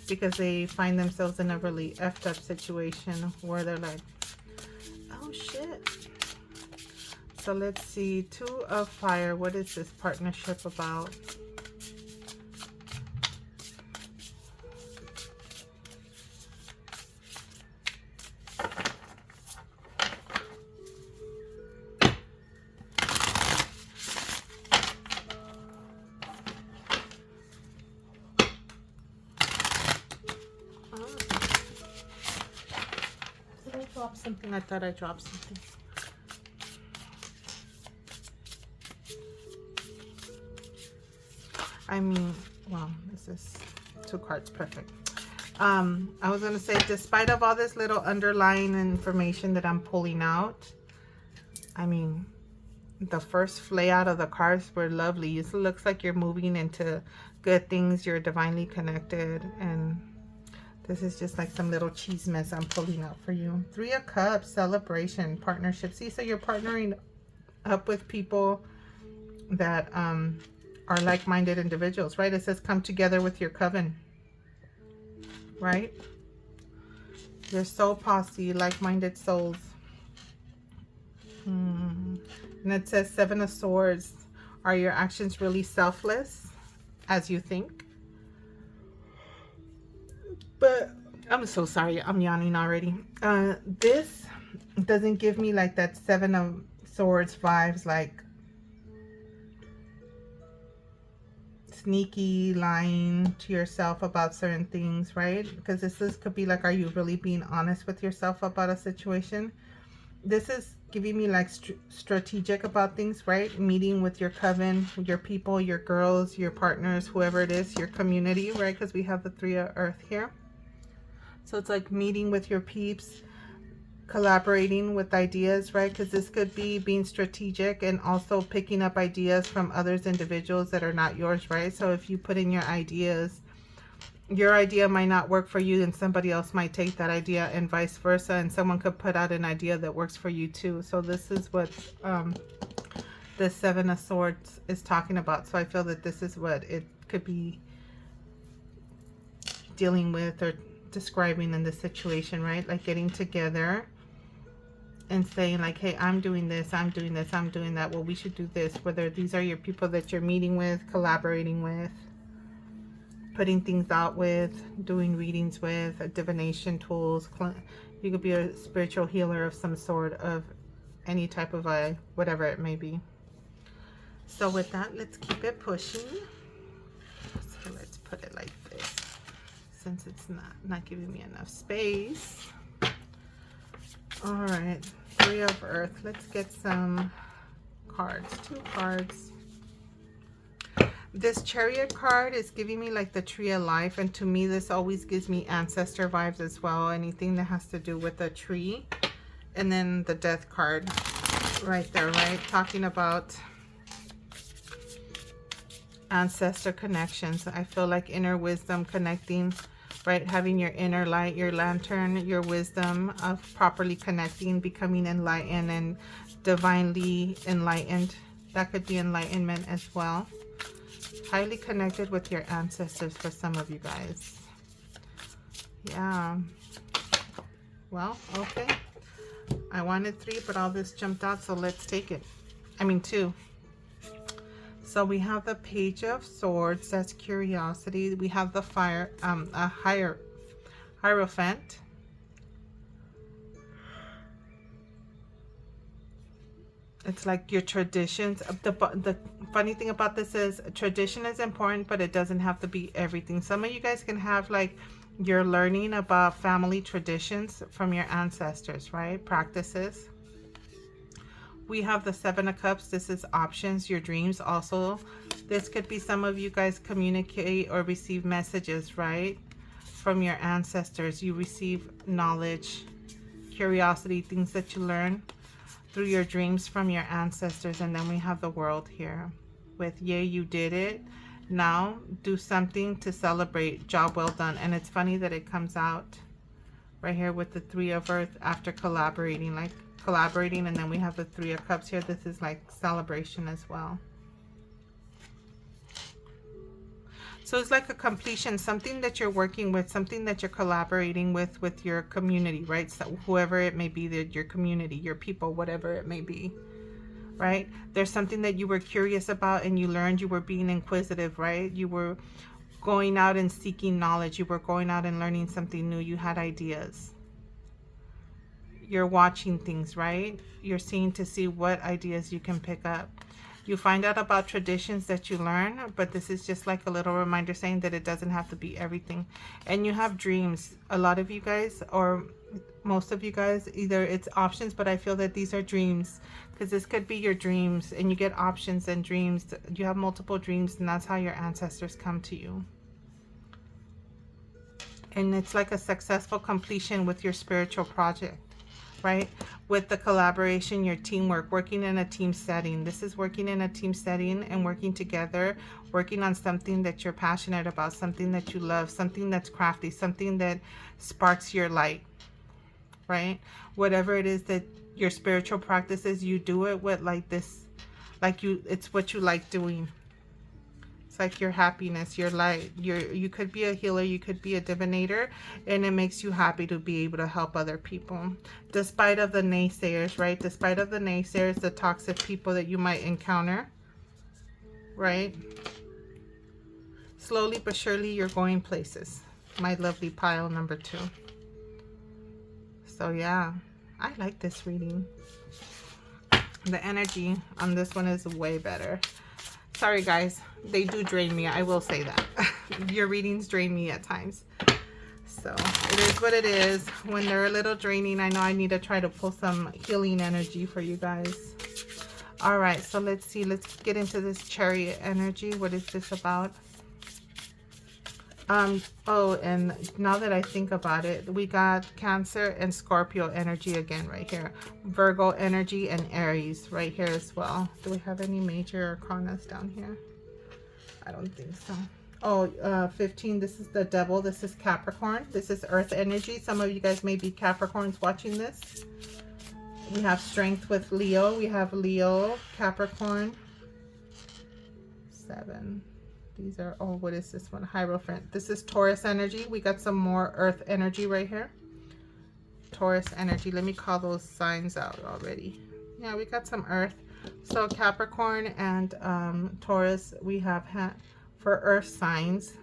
S1: Because they find themselves in a really effed up situation where they're like, oh shit. So let's see, 2 of Fire. What is this partnership about? Did I drop something? I thought I dropped something. I mean, well, this is 2 cards, perfect. I was going to say, despite of all this little underlying information that I'm pulling out, I mean, the first layout of the cards were lovely. It looks like you're moving into good things. You're divinely connected. And this is just like some little cheese mess I'm pulling out for you. 3 of Cups, celebration, partnership. See, so you're partnering up with people that are like-minded individuals, right? It says come together with your coven, right? Your soul posse, like-minded souls. And it says 7 of Swords. Are your actions really selfless as you think? But I'm so sorry, I'm yawning already. This doesn't give me like that 7 of Swords vibes, like sneaky lying to yourself about certain things, right? Because this could be like, are you really being honest with yourself about a situation? This is giving me like strategic about things, right? Meeting with your coven, your people, your girls, your partners, whoever it is, your community, right? Because we have the 3 of Earth here. So it's like meeting with your peeps, collaborating with ideas, right? Because this could be being strategic and also picking up ideas from others, individuals that are not yours, right? So if you put in your ideas, your idea might not work for you and somebody else might take that idea, and vice versa, and someone could put out an idea that works for you too. So this is what the 7 of Swords is talking about. So I feel that this is what it could be dealing with or describing in this situation, right? Like getting together and saying like, hey, I'm doing this, I'm doing this, I'm doing that, well, we should do this. Whether these are your people that you're meeting with, collaborating with, putting things out with, doing readings with, divination tools. You could be a spiritual healer of some sort, of any type of whatever it may be. So with that, let's keep it pushing. So let's put it like this, since it's not giving me enough space. All right, 3 of Earth. Let's get some cards. 2 cards. This Chariot card is giving me like the Tree of Life, and to me this always gives me ancestor vibes as well. Anything that has to do with a tree. And then the Death card right there, right? Talking about ancestor connections. I feel like inner wisdom connecting, right? Having your inner light, your lantern, your wisdom of properly connecting, becoming enlightened and divinely enlightened. That could be enlightenment as well. Highly connected with your ancestors for some of you guys. Yeah. Well, okay. I wanted 3, but all this jumped out, so let's take it. I mean 2. So we have the Page of Swords, that's curiosity. We have the Hierophant. It's like your traditions. The funny thing about this is tradition is important, but it doesn't have to be everything. Some of you guys can have like you're learning about family traditions from your ancestors, right? Practices. We have the 7 of Cups. This is options, your dreams. Also, this could be some of you guys communicate or receive messages, right? From your ancestors. You receive knowledge, curiosity, things that you learn through your dreams from your ancestors. And then we have the World here with, yay, you did it. Now do something to celebrate. Job well done. And it's funny that it comes out right here with the 3 of Earth after collaborating, like collaborating, and then we have the 3 of Cups here. This is like celebration as well. So it's like a completion, something that you're working with, something that you're collaborating with your community, right? So whoever it may be, your community, your people, whatever it may be, right? There's something that you were curious about and you learned, you were being inquisitive, right? You were going out and seeking knowledge. You were going out and learning something new. You had ideas. You're watching things, right? You're seeing to see what ideas you can pick up. You find out about traditions that you learn, but this is just like a little reminder saying that it doesn't have to be everything. And you have dreams. A lot of you guys, or most of you guys, either it's options, but I feel that these are dreams, because this could be your dreams, and you get options and dreams. You have multiple dreams, and that's how your ancestors come to you. And it's like a successful completion with your spiritual project, right? With the collaboration, your teamwork, working in a team setting. This is working in a team setting and working together, working on something that you're passionate about, something that you love, something that's crafty, something that sparks your light, right? Whatever it is that your spiritual practices, you do it with like this, like it's what you like doing. Like your happiness, your light. You could be a healer, you could be a divinator, and it makes you happy to be able to help other people, despite of the naysayers, right? Despite of the naysayers, the toxic people that you might encounter, right? Slowly but surely you're going places, my lovely pile number 2. So yeah, I like this reading. The energy on this one is way better. Sorry guys, they do drain me, I will say that. Your readings drain me at times. So it is what it is. When they're a little draining, I know I need to try to pull some healing energy for you guys. All right, so let's see. Let's get into this Chariot energy. What is this about? Oh, and now that I think about it, we got Cancer and Scorpio energy again right here. Virgo energy and Aries right here as well. Do we have any major arcanas down here? I don't think so. Oh, 15, this is the Devil. This is Capricorn. This is Earth energy. Some of you guys may be Capricorns watching this. We have Strength with Leo. We have Leo, Capricorn. 7. These are, oh, what is this one? Hierophant. This is Taurus energy. We got some more Earth energy right here. Taurus energy. Let me call those signs out already. Yeah, we got some Earth. So Capricorn and Taurus, we have for Earth signs.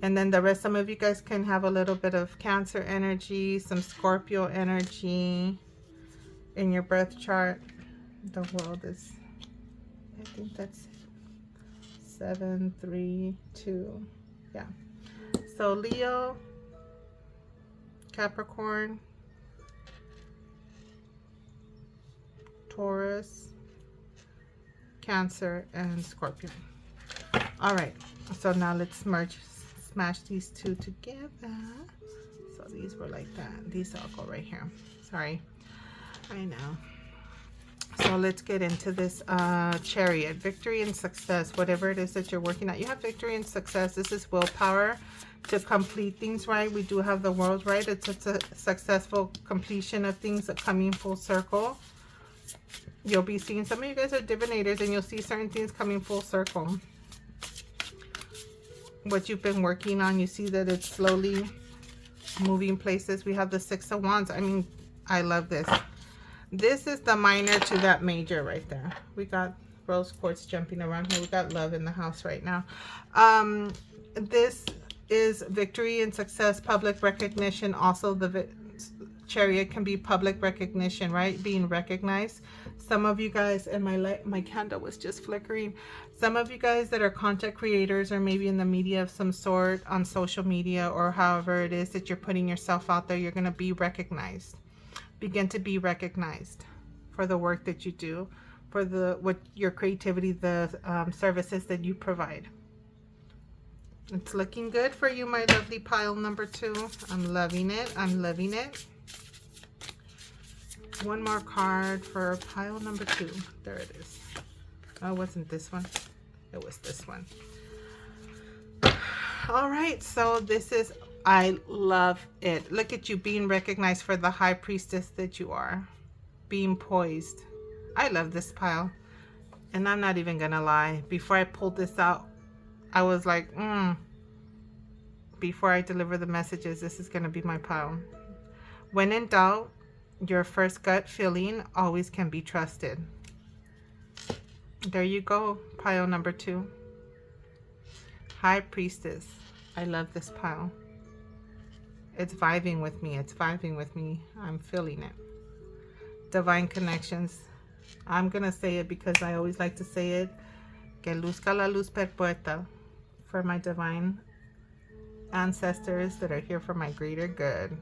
S1: And then the rest, some of you guys can have a little bit of Cancer energy, some Scorpio energy in your birth chart. The world is, I think that's 7, 3, 2. Yeah. So Leo, Capricorn, Taurus, Cancer, and Scorpio. All right, so now let's smash these two together. So these were like that. These all go right here. Sorry, I know. So let's get into this Chariot. Victory and success, whatever it is that you're working at. You have victory and success. This is willpower to complete things, right? We do have the World, right? It's a successful completion of things coming full circle. You'll be seeing, some of you guys are divinators, and you'll see certain things coming full circle. What you've been working on, you see that it's slowly moving places. We have the Six of Wands. I mean, I love this. This is the minor to that major right there. We got rose quartz jumping around here. We got love in the house right now. This is victory and success, public recognition. Also, the Chariot can be public recognition, right? Being recognized. Some of you guys, and my candle was just flickering. Some of you guys that are content creators, or maybe in the media of some sort, on social media, or however it is that you're putting yourself out there, you're going to be recognized. Begin to be recognized for the work that you do, for your creativity, the services that you provide. It's looking good for you, my lovely pile number 2. I'm loving it. I'm loving it. One more card for pile number 2. There it is. Oh, it wasn't this one. It was this one. All right, so this is, I love it. Look at you being recognized for the high priestess that you are. Being poised. I love this pile. And I'm not even gonna lie. Before I pulled this out, I was like, before I deliver the messages, this is gonna be my pile. When in doubt, your first gut feeling always can be trusted. There you go, pile number 2. High priestess. I love this pile. It's vibing with me. It's vibing with me. I'm feeling it. Divine connections. I'm going to say it because I always like to say it. Que luzca la luz perpetua. For my divine ancestors that are here for my greater good.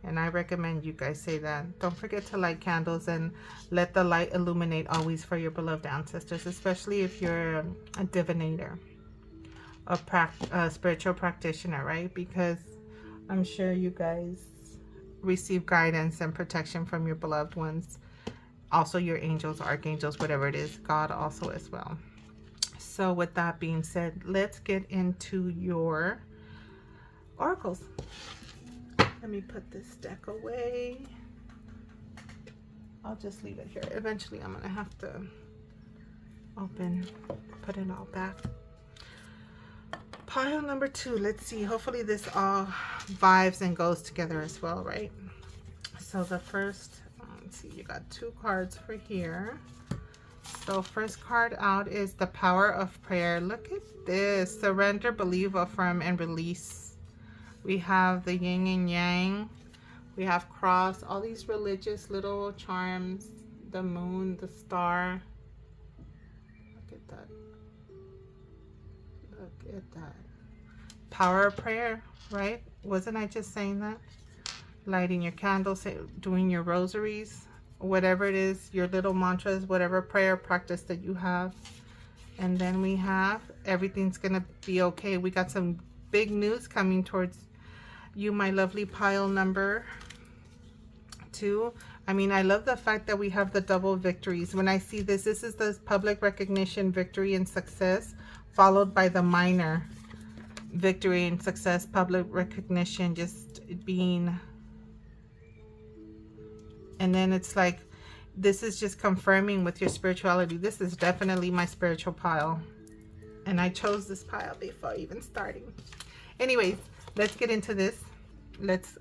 S1: And I recommend you guys say that. Don't forget to light candles and let the light illuminate always for your beloved ancestors, especially if you're a divinator, a spiritual practitioner, right? Because I'm sure you guys receive guidance and protection from your beloved ones. Also your angels, archangels, whatever it is, God also as well. So with that being said, let's get into your oracles. Let me put this deck away. I'll just leave it here. Eventually I'm gonna have to put it all back. Pile number 2, let's see. Hopefully this all vibes and goes together as well, right? So the first, let's see, you got 2 cards for here. So first card out is the power of prayer. Look at this. Surrender, believe, affirm, and release. We have the yin and yang. We have cross, all these religious little charms, the moon, the star. Look at that. Look at that. Power of prayer, right? Wasn't I just saying that? Lighting your candles, doing your rosaries, whatever it is, your little mantras, whatever prayer practice that you have. And then we have everything's gonna be okay. We got some big news coming towards you, my lovely pile number 2. I mean, I love the fact that we have the double victories. When I see this, this is the public recognition, victory and success, followed by the minor victory and success, public recognition, just being, and then it's like, this is just confirming with your spirituality. This is definitely my spiritual pile. And I chose this pile before even starting. Anyways, let's get into this. Let's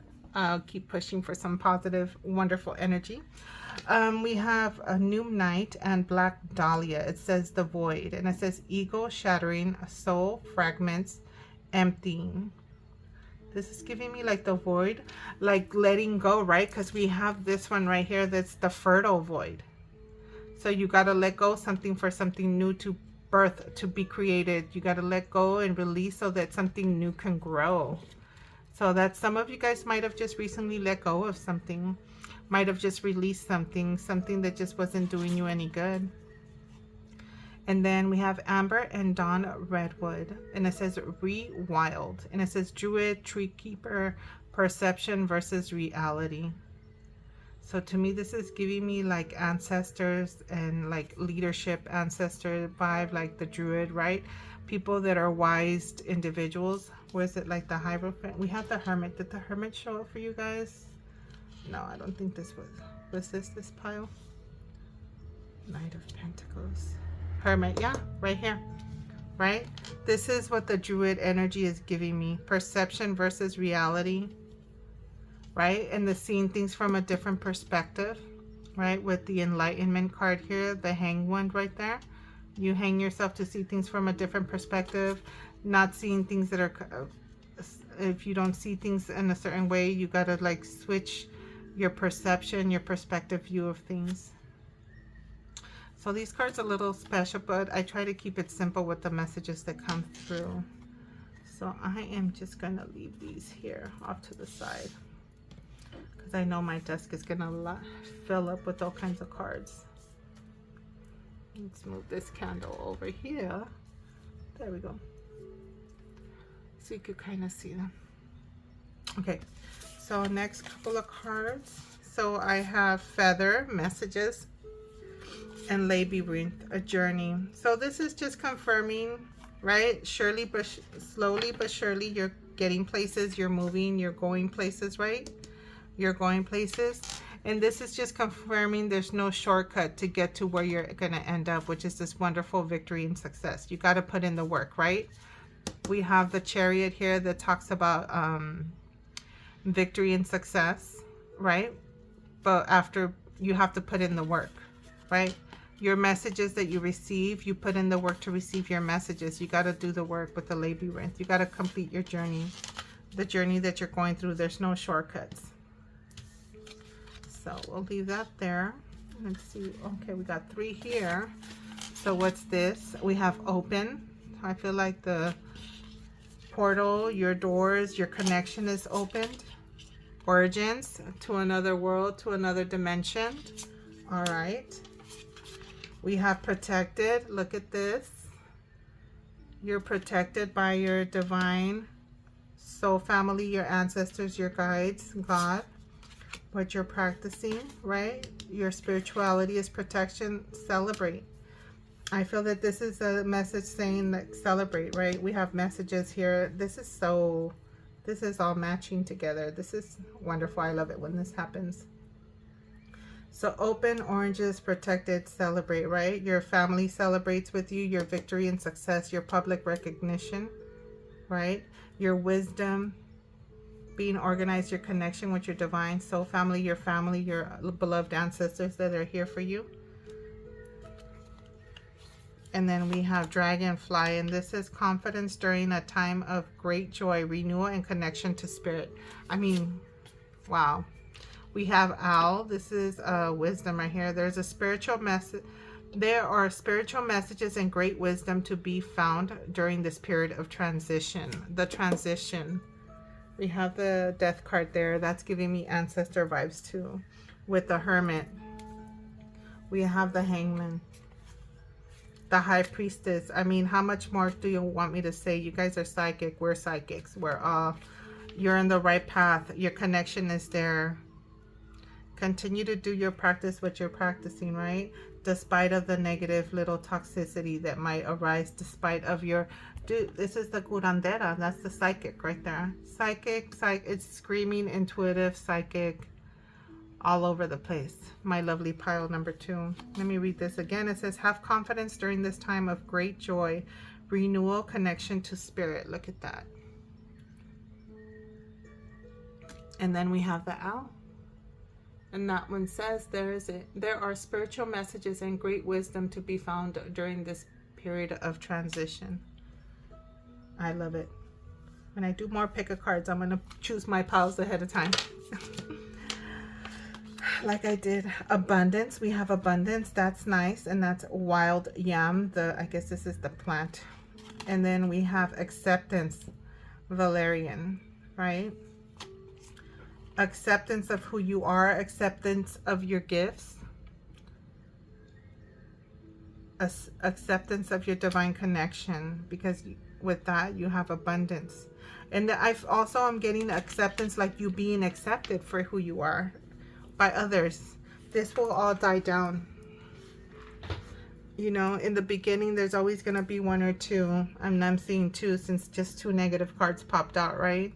S1: keep pushing for some positive, wonderful energy. We have a new night and black dahlia. It says the void, and it says ego shattering, soul fragments, emptying. This is giving me like the void, like letting go, right? Because we have this one right here that's the fertile void. So you got to let go something for something new to birth, to be created. You got to let go and release so that something new can grow. So that some of you guys might have just recently let go of something, might have just released something that just wasn't doing you any good. And then we have Amber and Dawn Redwood. And it says Rewild. And it says Druid, Tree Keeper, Perception versus Reality. So to me, this is giving me like ancestors and like leadership ancestor vibe, like the Druid, right? People that are wise individuals. Where's it like the Hierophant? We have the Hermit. Did the Hermit show up for you guys? No, I don't think this was. Was this pile? Knight of Pentacles. Hermit, yeah, right here. Right? This is what the Druid energy is giving me. Perception versus reality. Right? And the seeing things from a different perspective, right? With the Enlightenment card here, the Hanged One right there. You hang yourself to see things from a different perspective, not seeing things that are, if you don't see things in a certain way, you got to like switch your perception, your perspective view of things. So these cards are a little special, but I try to keep it simple with the messages that come through. So I am just going to leave these here off to the side, because I know my desk is going to fill up with all kinds of cards. Let's move this candle over here. There we go. So you could kind of see them. Okay, so next couple of cards. So I have Feather, Messages, and Labyrinth, a Journey. So this is just confirming, right? Slowly but surely, you're getting places, you're moving, you're going places, right? You're going places. And this is just confirming there's no shortcut to get to where you're going to end up, which is this wonderful victory and success. You got to put in the work, right? We have the Chariot here that talks about victory and success, right? But after, you have to put in the work, right? Your messages that you receive, you put in the work to receive your messages. You got to do the work with the Labyrinth. You got to complete your journey, the journey that you're going through. There's no shortcuts. So we'll leave that there. Let's see. Okay, we got 3 here. So what's this? We have open. I feel like the portal, your doors, your connection is opened. Origins, to another world, to another dimension. All right. We have protected. Look at this. You're protected by your divine soul family, your ancestors, your guides, God. What you're practicing, right? Your spirituality is protection. Celebrate. I feel that this is a message saying that celebrate, right? We have messages here. This is all matching together. This is wonderful. I love it when this happens. So open, oranges, protected, celebrate, right? Your family celebrates with you, your victory and success, your public recognition, right? Your wisdom, being organized, your connection with your divine soul family, your beloved ancestors that are here for you. And then we have Dragonfly, and this is confidence during a time of great joy, renewal, and connection to spirit. I mean, wow. We have Owl. This is wisdom right here. There's a spiritual message. There are spiritual messages and great wisdom to be found during this period of transition. The transition. We have the Death card there. That's giving me ancestor vibes too. With the Hermit. We have the Hangman. The High Priestess. I mean, how much more do you want me to say? You guys are psychic. We're psychics. You're on the right path. Your connection is there. Continue to do your practice, what you're practicing, right? Despite of the negative little toxicity that might arise, despite of your... Dude, this is the curandera. That's the psychic right there. Psychic, it's screaming, intuitive, psychic, all over the place. My lovely pile number 2. Let me read this again. It says, have confidence during this time of great joy, renewal, connection to spirit. Look at that. And then we have the Owl. And that one says, there are spiritual messages and great wisdom to be found during this period of transition. I love it. When I do more pick a cards, I'm going to choose my piles ahead of time. Like I did. Abundance. We have abundance. That's nice. And that's wild yam. I guess this is the plant. And then we have acceptance. Valerian. Right? Acceptance of who you are. Acceptance of your gifts. acceptance of your divine connection, because with that you have abundance. And I'm getting acceptance, like you being accepted for who you are by others. This will all die down. You know, in the beginning, there's always going to be one or two. I'm seeing two, since just two negative cards popped out, right?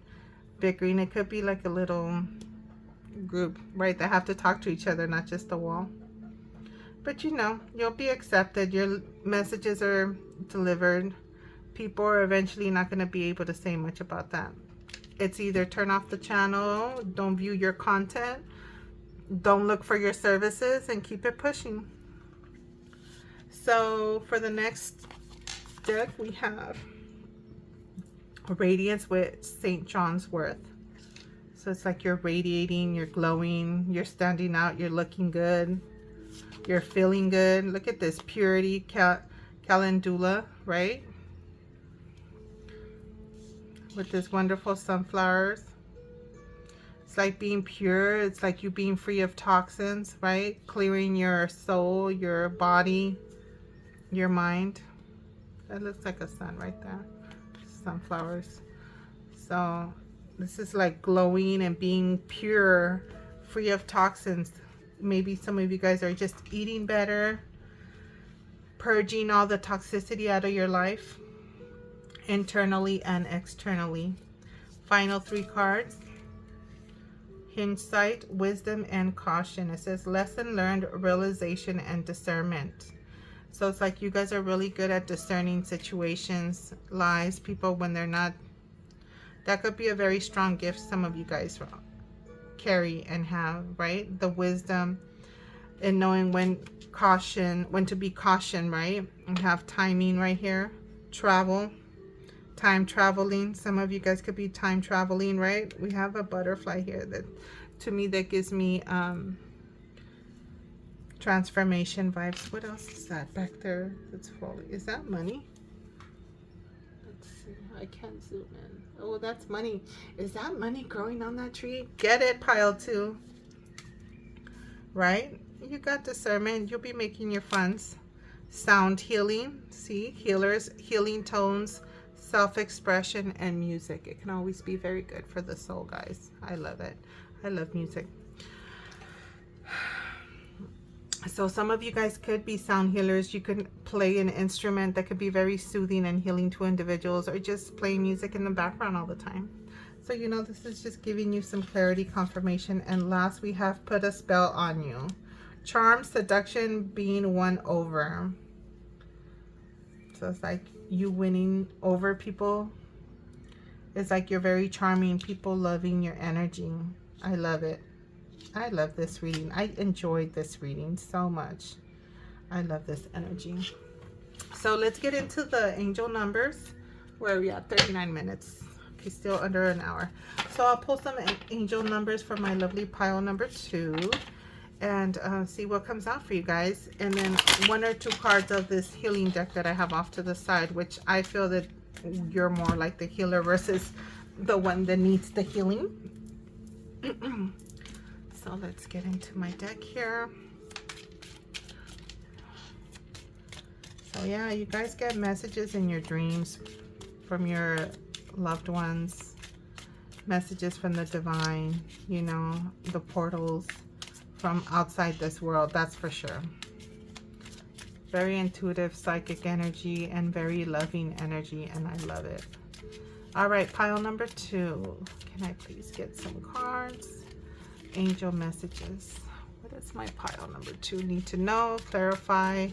S1: Big green, it could be like a little group, right? They have to talk to each other, not just the wall. But you know, you'll be accepted. Your messages are delivered. People are eventually not going to be able to say much about that. It's either turn off the channel, don't view your content, don't look for your services, and keep it pushing. So for the next deck, we have Radiance with St. John's Wort. So it's like you're radiating, you're glowing, you're standing out, you're looking good, you're feeling good. Look at this purity, calendula, right? With this wonderful sunflowers. It's like being pure. It's like you being free of toxins, right? Clearing your soul, your body, your mind. That looks like a sun right there. Sunflowers. So this is like glowing and being pure, free of toxins. Maybe some of you guys are just eating better, purging all the toxicity out of your life, internally and externally. Final three cards. Hindsight, wisdom, and caution. It says lesson learned, realization, and discernment. So it's like you guys are really good at discerning situations, lies, people when they're not. That could be a very strong gift some of you guys carry and have, right? The wisdom and knowing when to be caution, right? And have timing right here. Travel, time traveling. Some of you guys could be time traveling, right? We have a butterfly here that, to me, that gives me transformation vibes. What else is that back there that's falling? Is that money? Let's see. I can't zoom in. Oh, that's money. Is that money growing on that tree? Get it, pile two. Right? You got discernment. You'll be making your funds. Sound healing. See? Healers, healing tones, self-expression, and music. It can always be very good for the soul, guys. I love it. I love music. So some of you guys could be sound healers. You could play an instrument that could be very soothing and healing to individuals, or just play music in the background all the time. So, you know, this is just giving you some clarity, confirmation. And last, we have put a spell on you. Charm, seduction, being won over. So it's like you winning over people. It's like you're very charming, people loving your energy. I love it. I love this reading. I enjoyed this reading so much. I love this energy. So let's get into the angel numbers. Where are we at? 39 minutes. Okay, still under an hour. So I'll pull some angel numbers for my lovely pile number 2 and see what comes out for you guys. And then 1 or 2 cards of this healing deck that I have off to the side, which I feel that you're more like the healer versus the one that needs the healing. So let's get into my deck here. So yeah, you guys get messages in your dreams from your loved ones, messages from the divine, you know, the portals from outside this world, that's for sure. Very intuitive, psychic energy and very loving energy, and I love it. All right, pile number 2. Can I please get some cards? Angel messages. What does my pile number 2 need to know, clarify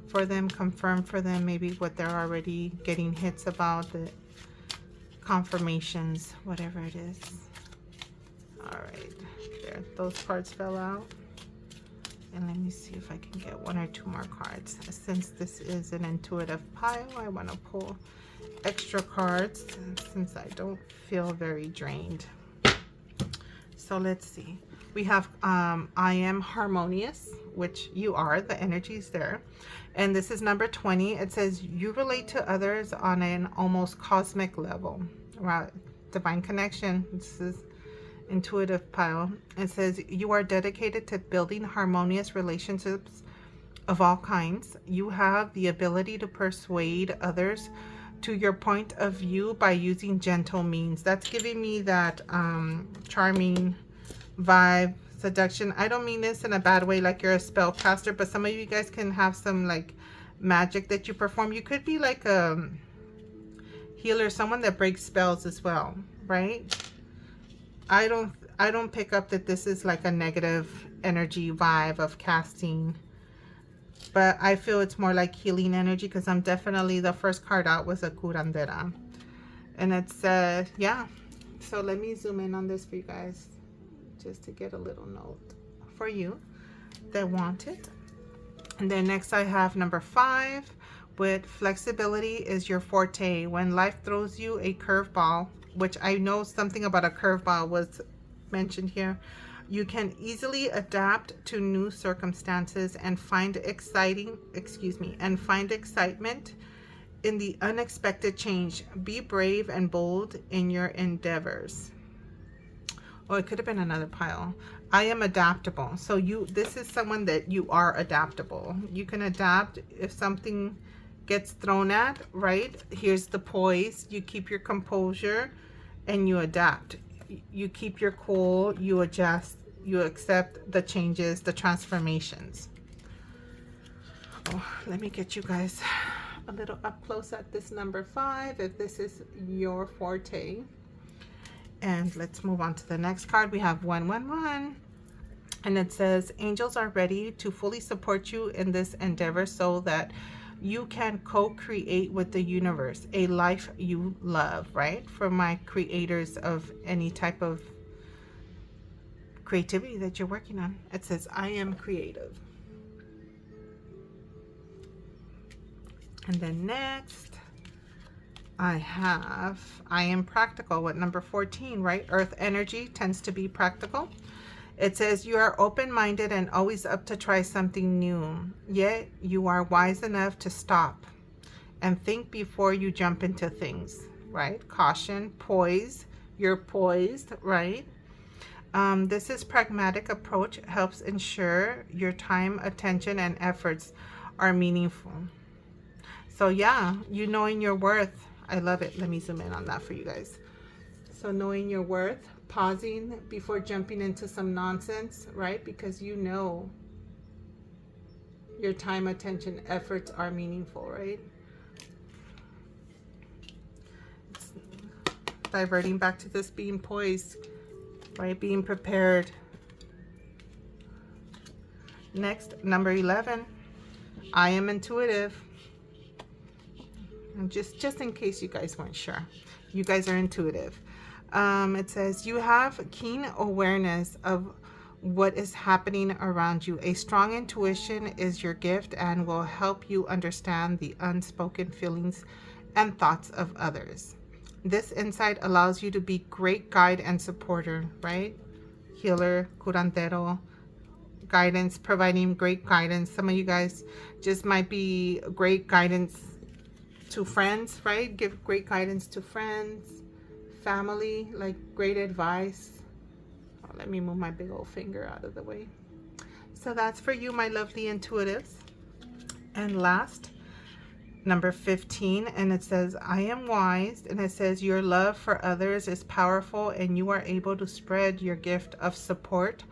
S1: for them, confirm for them, maybe what they're already getting hits about, the confirmations, whatever it is. All right, there, those cards fell out. And let me see if I can get 1 or 2 more cards. Since this is an intuitive pile, I want to pull extra cards since I don't feel very drained. So let's see. We have I am harmonious, which you are. The energy is there. And this is number 20. It says you relate to others on an almost cosmic level. Right? Divine connection. This is intuitive pile. It says you are dedicated to building harmonious relationships of all kinds. You have the ability to persuade others to your point of view by using gentle means. That's giving me that charming vibe, seduction. I don't mean this in a bad way, like you're a spellcaster, but some of you guys can have some like magic that you perform. You could be like a healer, someone that breaks spells as well, right? I don't pick up that this is like a negative energy vibe of casting, but I feel it's more like healing energy, because I'm definitely, the first card out was a curandera, and it's yeah. So let me zoom in on this for you guys, just to get a little note for you that want it. And then next I have number 5, with flexibility is your forte. When life throws you a curveball, which I know something about a curveball was mentioned here, you can easily adapt to new circumstances and find excitement in the unexpected change. Be brave and bold in your endeavors. Oh, it could have been another pile. I am adaptable. So this is someone that you are adaptable. You can adapt if something gets thrown at, right? Here's the poise. You keep your composure and you adapt. You keep your cool, you adjust, you accept the changes, the transformations. Oh, let me get you guys a little up close at this number 5, if this is your forte. And let's move on to the next card. We have 111, and it says, angels are ready to fully support you in this endeavor so that you can co-create with the universe a life you love, right? For my creators of any type of creativity that you're working on, it says, I am creative. And then next I am practical with number 14, right? Earth energy tends to be practical. It says you are open-minded and always up to try something new, yet you are wise enough to stop and think before you jump into things, right? Caution, poise, you're poised, right? This is pragmatic approach, helps ensure your time, attention, and efforts are meaningful. So yeah, you knowing your worth. I love it. Let me zoom in on that for you guys. So knowing your worth, pausing before jumping into some nonsense, right? Because you know your time, attention, efforts are meaningful, right? It's diverting back to this being poised, right? Being prepared. Next, number 11. I am intuitive. And just in case you guys weren't sure, you guys are intuitive. It says you have keen awareness of what is happening around you. A strong intuition is your gift and will help you understand the unspoken feelings and thoughts of others. This insight allows you to be great guide and supporter, right? Healer, curandero, guidance, providing great guidance. Some of you guys just might be great guidance to friends, right? Give great guidance to friends, family, like great advice. Oh, let me move my big old finger out of the way. So that's for you, my lovely intuitives. And last, number 15, and it says, I am wise, and it says your love for others is powerful and you are able to spread your gift of support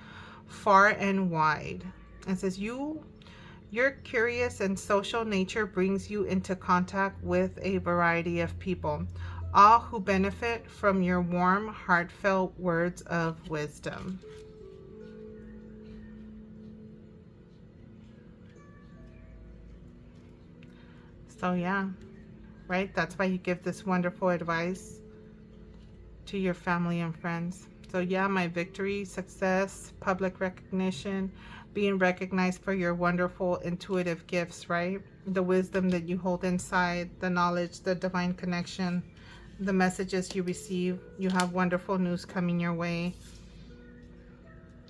S1: far and wide. It says your curious and social nature brings you into contact with a variety of people, all who benefit from your warm, heartfelt words of wisdom. So yeah, right? That's why you give this wonderful advice to your family and friends. So yeah, my victory, success, public recognition, being recognized for your wonderful intuitive gifts, right? The wisdom that you hold inside, the knowledge, the divine connection, the messages you receive. You have wonderful news coming your way,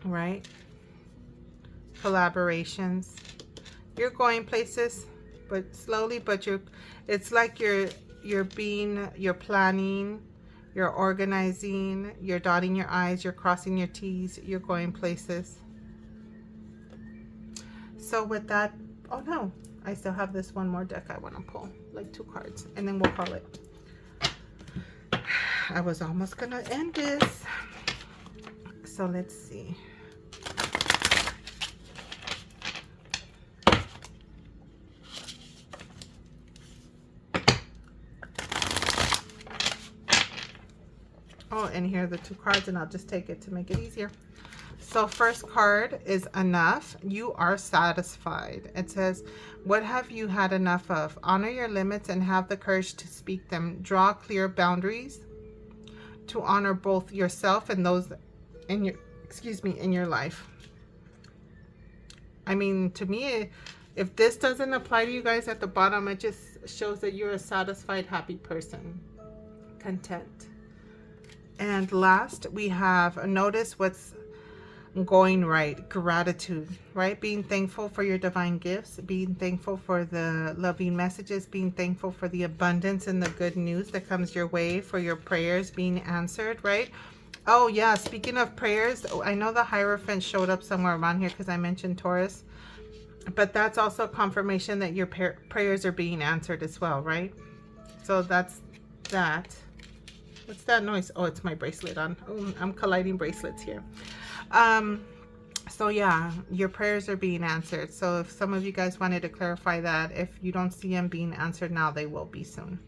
S1: right? Collaborations. You're going places, but slowly, but it's like you're planning, you're organizing, you're dotting your I's, you're crossing your T's, you're going places. So with that Oh no, I still have this one more deck I want to pull, like 2 cards, and then we'll call it. I was almost gonna end this. So let's see. Oh, and here are the 2 cards, and I'll just take it to make it easier. So first card is enough. You are satisfied. It says, what have you had enough of? Honor your limits and have the courage to speak them. Draw clear boundaries to honor both yourself and those in your, in your life. I mean, to me, if this doesn't apply to you guys at the bottom, it just shows that you're a satisfied, happy person. Content. And last, we have notice what's going right. Gratitude, right? Being thankful for your divine gifts, being thankful for the loving messages, being thankful for the abundance and the good news that comes your way, for your prayers being answered, right? Oh yeah, speaking of prayers, I know the Hierophant showed up somewhere around here because I mentioned Taurus, but that's also confirmation that your prayers are being answered as well, right? So that's that. What's that noise? Oh, it's my bracelet on. Oh, I'm colliding bracelets here. So yeah, your prayers are being answered. So if some of you guys wanted to clarify that, if you don't see them being answered now, they will be soon.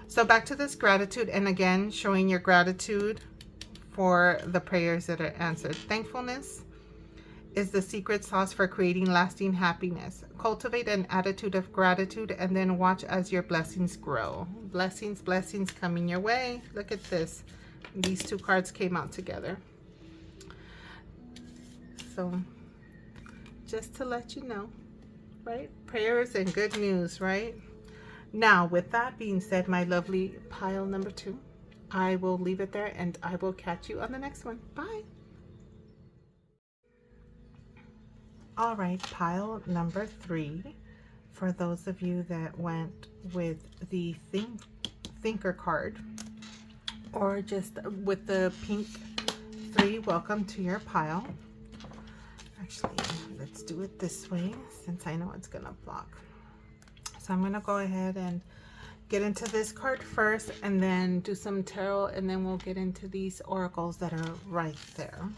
S1: So back to this gratitude, and again, showing your gratitude for the prayers that are answered. Thankfulness is the secret sauce for creating lasting happiness. Cultivate an attitude of gratitude and then watch as your blessings grow. Blessings, blessings coming your way. Look at this. These 2 cards came out together. So just to let you know, right? Prayers and good news, right? Now, with that being said, my lovely pile number 2, I will leave it there and I will catch you on the next one. Bye. All right, pile number 3. For those of you that went with the thinker card or just with the pink 3, welcome to your pile. Actually, let's do it this way since I know it's gonna block. So I'm gonna go ahead and get into this card first and then do some tarot, and then we'll get into these oracles that are right there.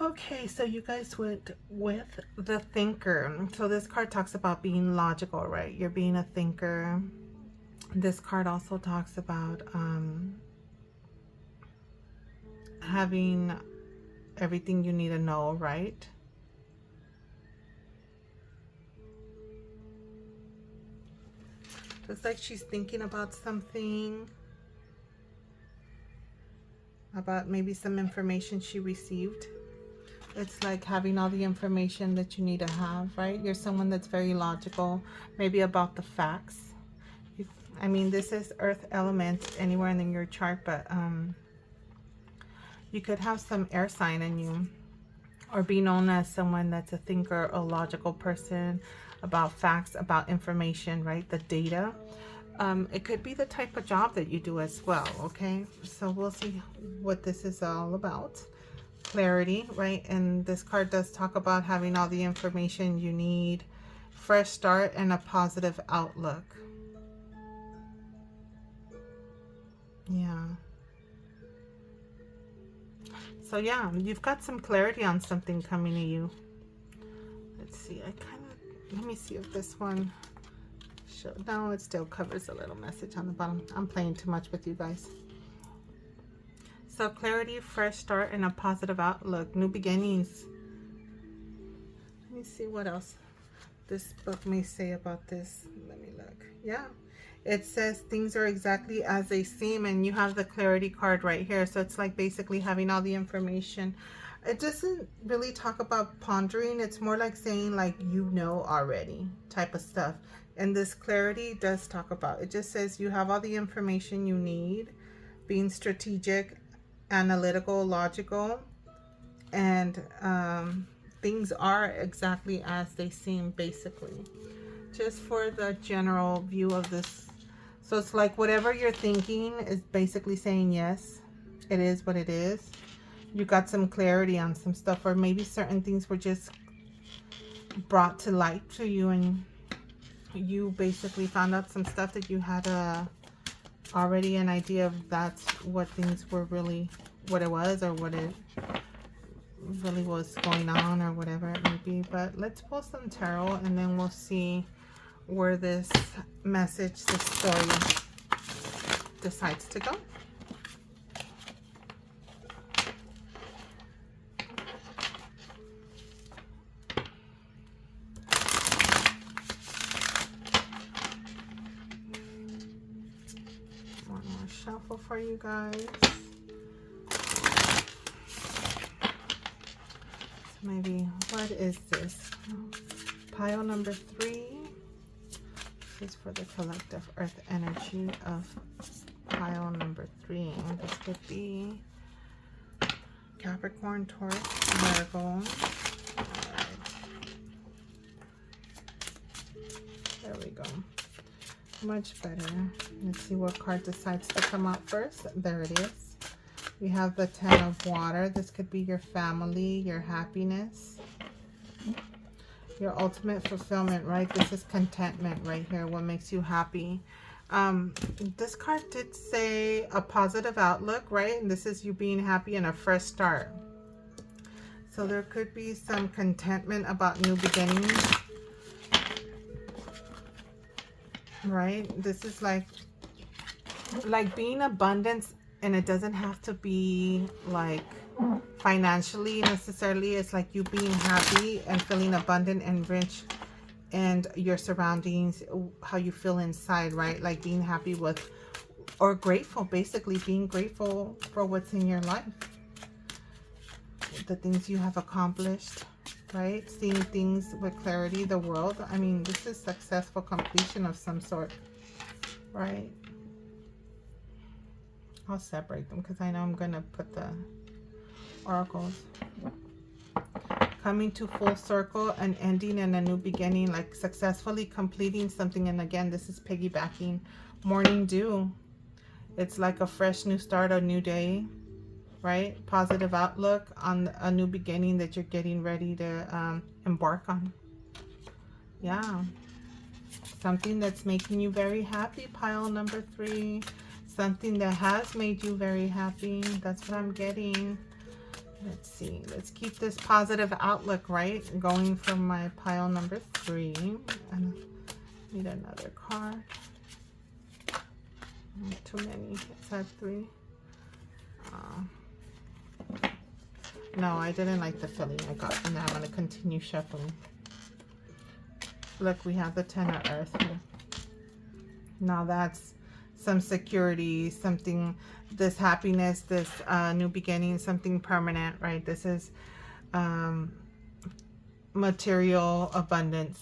S1: Okay, so you guys went with the thinker. So this card talks about being logical, right? You're being a thinker. This card also talks about having everything you need to know, right? Looks like she's thinking about something, about maybe some information she received. It's like having all the information that you need to have, right? You're someone that's very logical, maybe about the facts. I mean, this is earth element anywhere in your chart, but you could have some air sign in you, or be known as someone that's a thinker, a logical person, about facts, about information, right? The data. It could be the type of job that you do as well, okay? So we'll see what this is all about. Clarity, right? And this card does talk about having all the information you need, fresh start, and a positive outlook. Yeah. So yeah, you've got some clarity on something coming to you. Let's see, let me see if this one no, it still covers a little message on the bottom. I'm playing too much with you guys. So clarity, fresh start, and a positive outlook, new beginnings. Let me see what else this book may say about this. Let me look. Yeah, it says things are exactly as they seem, and you have the clarity card right here. So it's like basically having all the information. It doesn't really talk about pondering. It's more like saying like, you know already type of stuff. And this clarity does talk about, it just says you have all the information you need, being strategic, analytical, logical, and things are exactly as they seem, basically. Just for the general view of this. So it's like whatever you're thinking is basically saying yes, it is what it is. You got some clarity on some stuff, or maybe certain things were just brought to light to you, and you basically found out some stuff that you had already an idea of that's what things were really, what it was, or what it really was going on, or whatever it may be. But let's pull some tarot and then we'll see where this message, this story decides to go. One more shuffle for you guys. So maybe, what is this? Pile number 3. This is for the collective earth energy of pile number 3. This could be Capricorn, Taurus, Virgo. All right. There we go. Much better. Let's see what card decides to come out first. There it is. We have the 10 of water. This could be your family, your happiness, your ultimate fulfillment, right? This is contentment right here. What makes you happy? This card did say a positive outlook, right? And this is you being happy and a fresh start. So there could be some contentment about new beginnings, right? This is like being abundance, and it doesn't have to be like financially necessarily. It's like you being happy and feeling abundant and rich, and your surroundings, how you feel inside, right? Like being happy with, or grateful, basically being grateful for what's in your life, the things you have accomplished, right? Seeing things with clarity, the world. I mean, this is successful completion of some sort, right? I'll separate them because I know I'm gonna put the oracles. Coming to full circle, an ending and a new beginning, like successfully completing something. And again, this is piggybacking. Morning dew. It's like a fresh new start, a new day, right? Positive outlook on a new beginning that you're getting ready to embark on. Yeah. Something that's making you very happy, pile number 3. Something that has made you very happy. That's what I'm getting. Let's see. Let's keep this positive outlook, right? Going from my pile number 3. And I need another card. Not too many. It's at 3. No, I didn't like the feeling I got from that. I'm going to continue shuffling. Look, we have the 10 of earth here. Now that's some security, something, this happiness, this new beginning, something permanent, right? This is material abundance.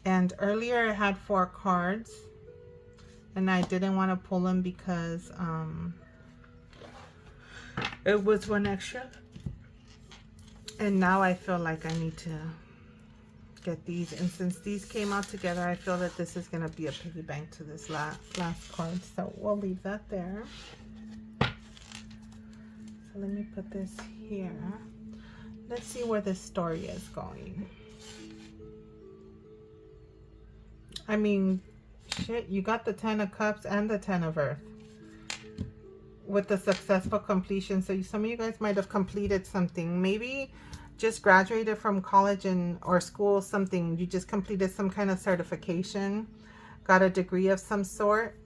S1: And earlier I had 4 cards and I didn't want to pull them because it was 1 extra. And now I feel like I need to get these, and since these came out together, I feel that this is going to be a piggy bank to this last card, so we'll leave that there. So let me put this here. Let's see where this story is going. I mean, shit, you got the 10 of Cups and the 10 of Earth with the successful completion. So some of you guys might have completed something, maybe just graduated from college or school, something. You just completed some kind of certification, got a degree of some sort.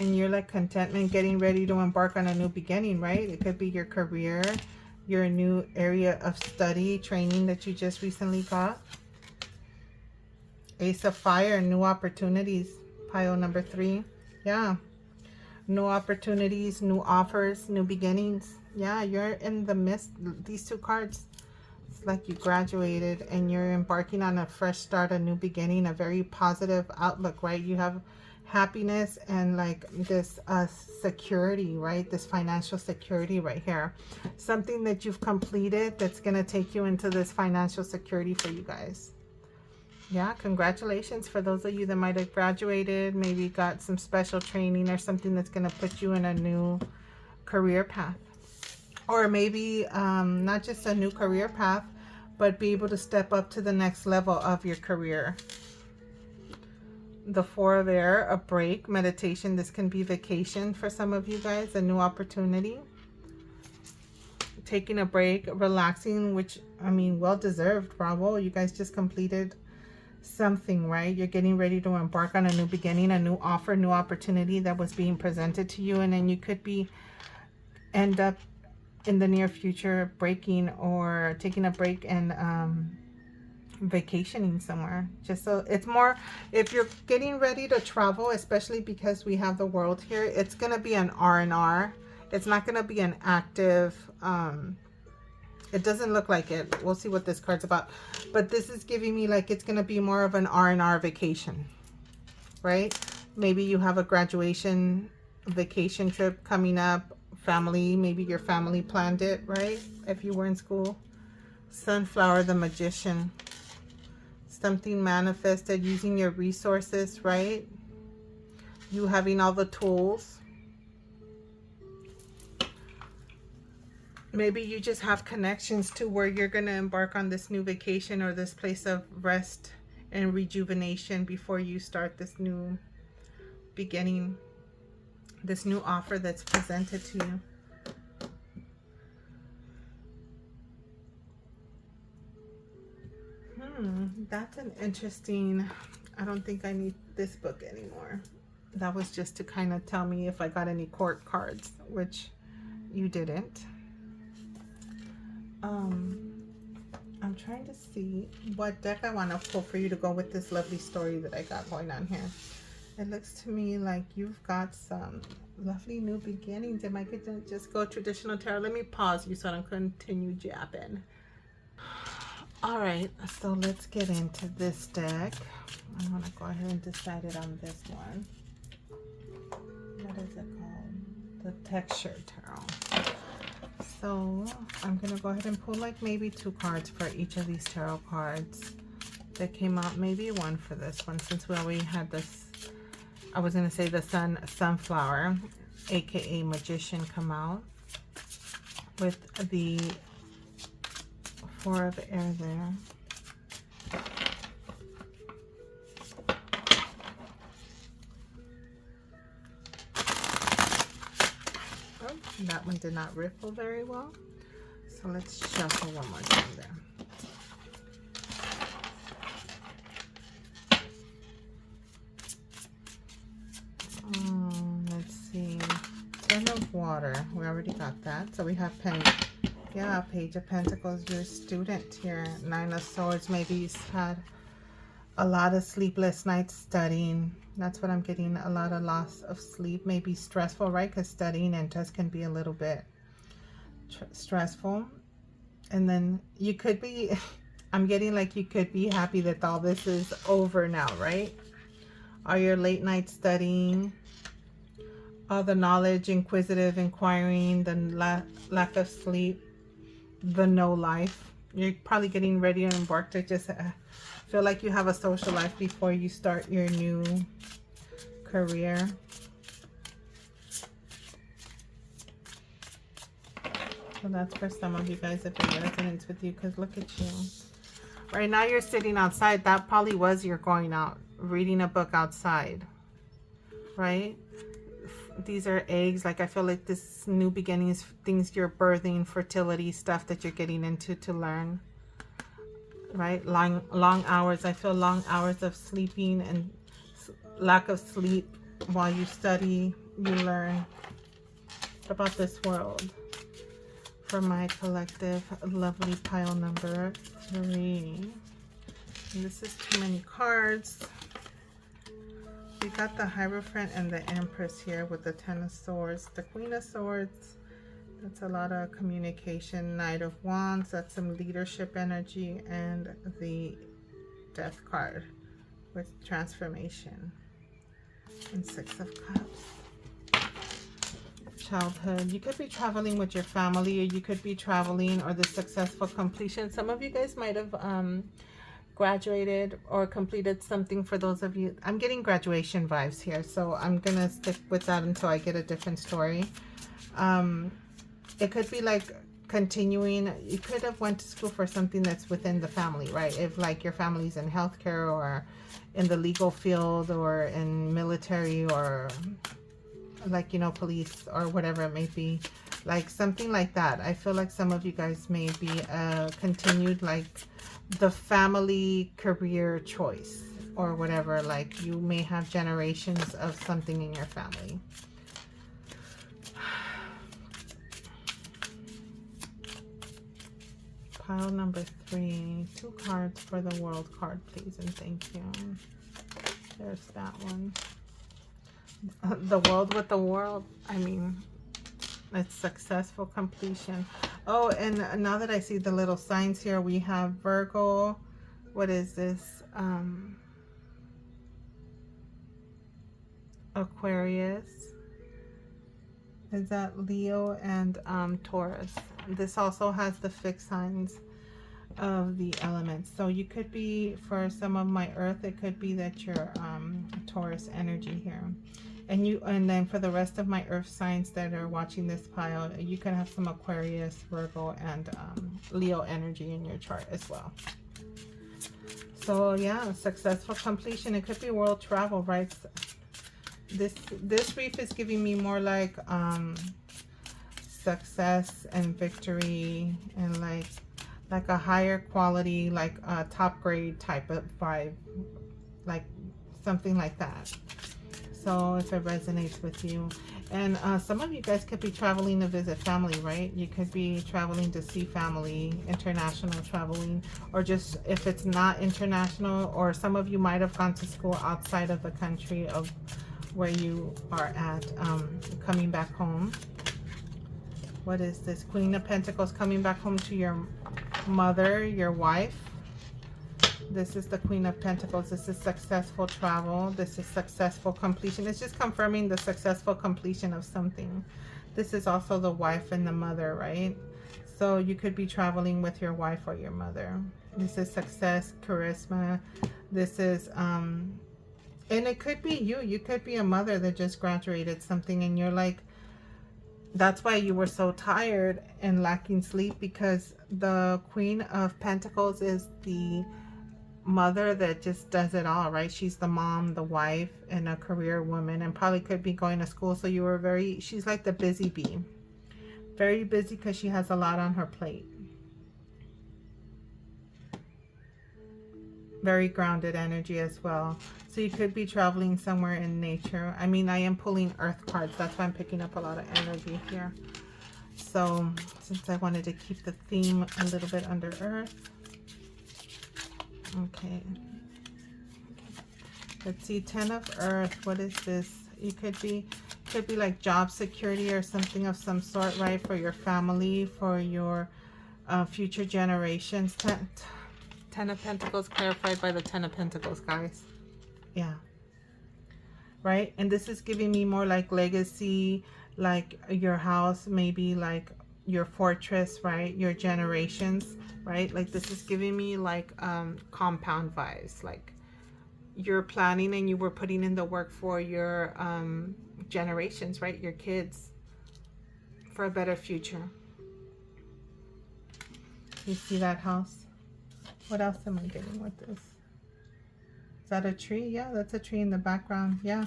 S1: And you're like contentment, getting ready to embark on a new beginning, right? It could be your career, your new area of study, training that you just recently got. Ace of Fire, new opportunities, pile number 3. Yeah. New opportunities, new offers, new beginnings. Yeah, you're in the midst, these 2 cards. It's like you graduated and you're embarking on a fresh start, a new beginning, a very positive outlook, right? You have happiness and like this security, right? This financial security right here. Something that you've completed that's going to take you into this financial security for you guys. Yeah, congratulations for those of you that might have graduated, maybe got some special training or something that's going to put you in a new career path. Or maybe not just a new career path, but be able to step up to the next level of your career. The Four of Air, a break, meditation. This can be vacation for some of you guys, a new opportunity. Taking a break, relaxing, which, I mean, well deserved. Bravo, you guys just completed something, right? You're getting ready to embark on a new beginning, a new offer, new opportunity that was being presented to you, and then you could be end up in the near future breaking or taking a break and vacationing somewhere. Just so it's more, if you're getting ready to travel, especially because we have the world here, it's gonna be an R&R. It's not gonna be an active it doesn't look like it. We'll see what this card's about. But this is giving me like it's going to be more of an R&R vacation, right? Maybe you have a graduation vacation trip coming up, family, maybe your family planned it, right? If you were in school. Sunflower, the Magician. Something manifested using your resources, right? You having all the tools. Maybe you just have connections to where you're going to embark on this new vacation or this place of rest and rejuvenation before you start this new beginning, this new offer that's presented to you. That's an interesting, I don't think I need this book anymore. That was just to kind of tell me if I got any court cards, which you didn't. I'm trying to see what deck I want to pull for you to go with this lovely story that I got going on here. It looks to me like you've got some lovely new beginnings. Am I going to just go traditional tarot? Let me pause you so I don't continue japping. All right, so let's get into this deck. I'm going to go ahead and decide it on this one. What is it called? The Texture Tarot. So I'm going to go ahead and pull like maybe 2 cards for each of these tarot cards that came out. Maybe 1 for this one, since we already had this, I was going to say the Sunflower, aka Magician, come out with the Four of Air there. That one did not ripple very well. So let's shuffle one more time there. Let's see. 10 of Water. We already got that. So we have Page of Pentacles, your student here. 9 of Swords. Maybe he's had a lot of sleepless nights studying. That's what I'm getting, a lot of loss of sleep. Maybe stressful, right? Because studying and test can be a little bit stressful. And then you could be, I'm getting like you could be happy that all this is over now, right? All your late night studying, all the knowledge, inquisitive inquiring, the lack of sleep, the no life. You're probably getting ready to embark to just feel like you have a social life before you start your new career. So that's for some of you guys if it resonates with you, because look at you. Right now you're sitting outside. That probably was you're going out, reading a book outside, right? These are eggs. Like I feel like this new beginnings, things you're birthing, fertility stuff that you're getting into to learn. Right? Long hours. I feel long hours of sleeping and lack of sleep while you study, you learn. What about this world? For my collective, lovely pile number 3. And this is too many cards. We got the Hierophant and the Empress here with the 10 of Swords. The Queen of Swords. That's a lot of communication. Knight of Wands, that's some leadership energy, and the Death card with transformation. And 6 of Cups. Childhood. You could be traveling with your family, or you could be traveling, or the successful completion. Some of you guys might have graduated or completed something. For those of you, I'm getting graduation vibes here, so I'm gonna stick with that until I get a different story. It could be like continuing. You could have went to school for something that's within the family, right? If like your family's in healthcare or in the legal field or in military or like, you know, police or whatever it may be, like something like that. I feel like some of you guys may be continued like the family career choice or whatever. Like you may have generations of something in your family. Pile number 3, 2 cards for the world card, please, and thank you. There's that one. The world with the world. I mean, it's successful completion. Oh, and now that I see the little signs here, we have Virgo. What is this? Aquarius. Is that Leo and Taurus? This also has the fixed signs of the elements. So you could be, for some of my earth, it could be that you're Taurus energy here. And then for the rest of my earth signs that are watching this pile, you can have some Aquarius, Virgo, and Leo energy in your chart as well. So yeah, successful completion. It could be world travel, right? This reef is giving me more like success and victory and like a higher quality, like a top grade type of vibe, like something like that. So if it resonates with you. And some of you guys could be traveling to visit family, right? You could be traveling to see family, international traveling, or just if it's not international, or some of you might have gone to school outside of the country of where you are at, coming back home. What is this? Queen of Pentacles, coming back home to your mother, your wife. This is the Queen of Pentacles. This is successful travel. This is successful completion. It's just confirming the successful completion of something. This is also the wife and the mother, right? So you could be traveling with your wife or your mother. This is success, charisma. This is, and it could be you. You could be a mother that just graduated something and you're like, that's why you were so tired and lacking sleep, because the Queen of Pentacles is the mother that just does it all, right? She's the mom, the wife, and a career woman, and probably could be going to school. So you were she's like the busy bee, very busy because she has a lot on her plate. Very grounded energy as well. So you could be traveling somewhere in nature. I mean, I am pulling earth cards, that's why I'm picking up a lot of energy here. So since I wanted to keep the theme a little bit under earth. Okay, let's see. 10 of earth. What is this? You could be like job security or something of some sort, right? For your family, for your future generations. 10 of Pentacles clarified by the 10 of Pentacles, guys. Yeah, right. And this is giving me more like legacy, like your house, maybe like your fortress, right? Your generations, right? Like this is giving me like compound vibes, like you're planning and you were putting in the work for your generations, right? Your kids, for a better future. You see that house? What else am I getting with this? Is that a tree? Yeah, that's a tree in the background. Yeah,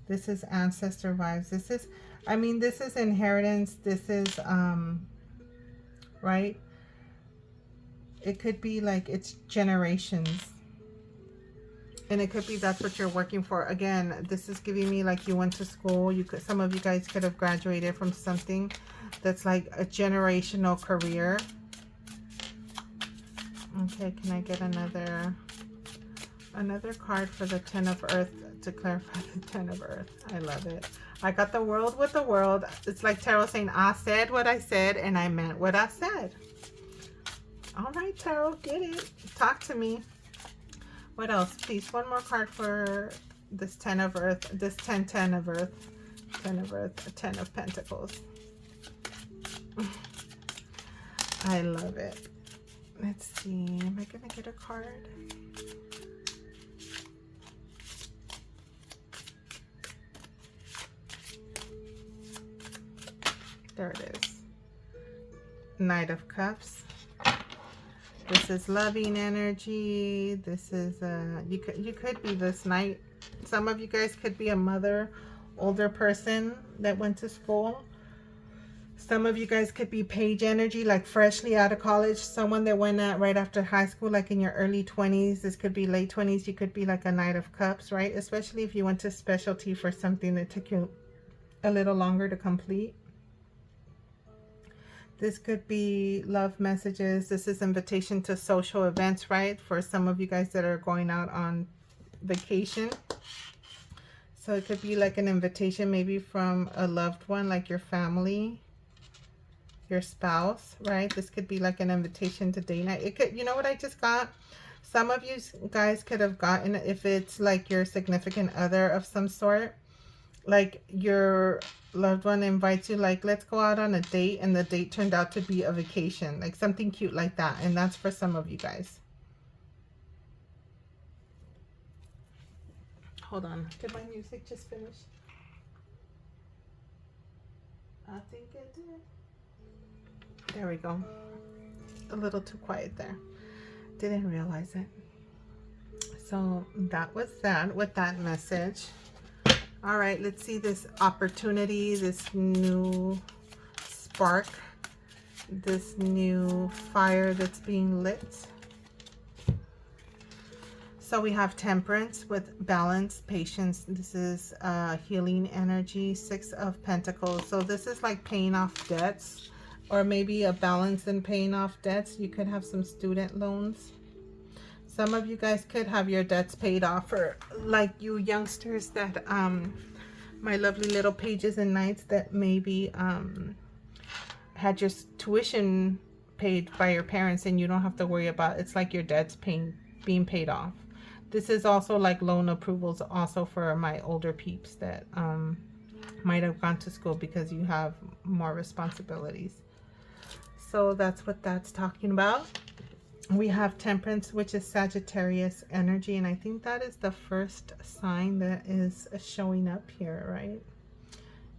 S1: this is ancestor vibes. This is, I mean, this is inheritance. This is right? It could be like it's generations. And it could be that's what you're working for. Again, this is giving me like you went to school. You could, some of you guys could have graduated from something that's like a generational career. Okay, can I get another card for the 10 of earth to clarify the 10 of earth? I love it. I got the world with the world. It's like tarot saying, I said what I said and I meant what I said. All right, tarot, get it. Talk to me. What else? Please, one more card for this 10 of earth, this 10 of earth, 10 of earth, 10 of pentacles. I love it. Let's see, am I gonna get a card? There it is. Knight of Cups. This is loving energy. This is you could be this knight. Some of you guys could be a mother, older person that went to school. Some of you guys could be page energy, like freshly out of college. Someone that went out right after high school, like in your early 20s. This could be late 20s. You could be like a Knight of Cups, right? Especially if you went to specialty for something that took you a little longer to complete. This could be love messages. This is invitation to social events, right? For some of you guys that are going out on vacation. So it could be like an invitation maybe from a loved one, like your family, your spouse, right? This could be like an invitation to date night. It could, you know what I just got? Some of you guys could have gotten, if it's like your significant other of some sort, like your loved one invites you, like, let's go out on a date, and the date turned out to be a vacation, like something cute like that. And that's for some of you guys. Hold on, did my music just finish? I think it did. There we go. A little too quiet there. Didn't realize it. So that was that with that message. All right, let's see this opportunity, this new spark, this new fire that's being lit. So we have Temperance with balance, patience. This is healing energy, 6 of Pentacles. So this is like paying off debts, or maybe a balance in paying off debts. You could have some student loans. Some of you guys could have your debts paid off, or like you youngsters that, my lovely little pages and knights that maybe had your tuition paid by your parents and you don't have to worry about, it's like your debts being paid off. This is also like loan approvals also for my older peeps that might have gone to school because you have more responsibilities. So that's what that's talking about. We have Temperance, which is Sagittarius energy, and I think that is the first sign that is showing up here, right?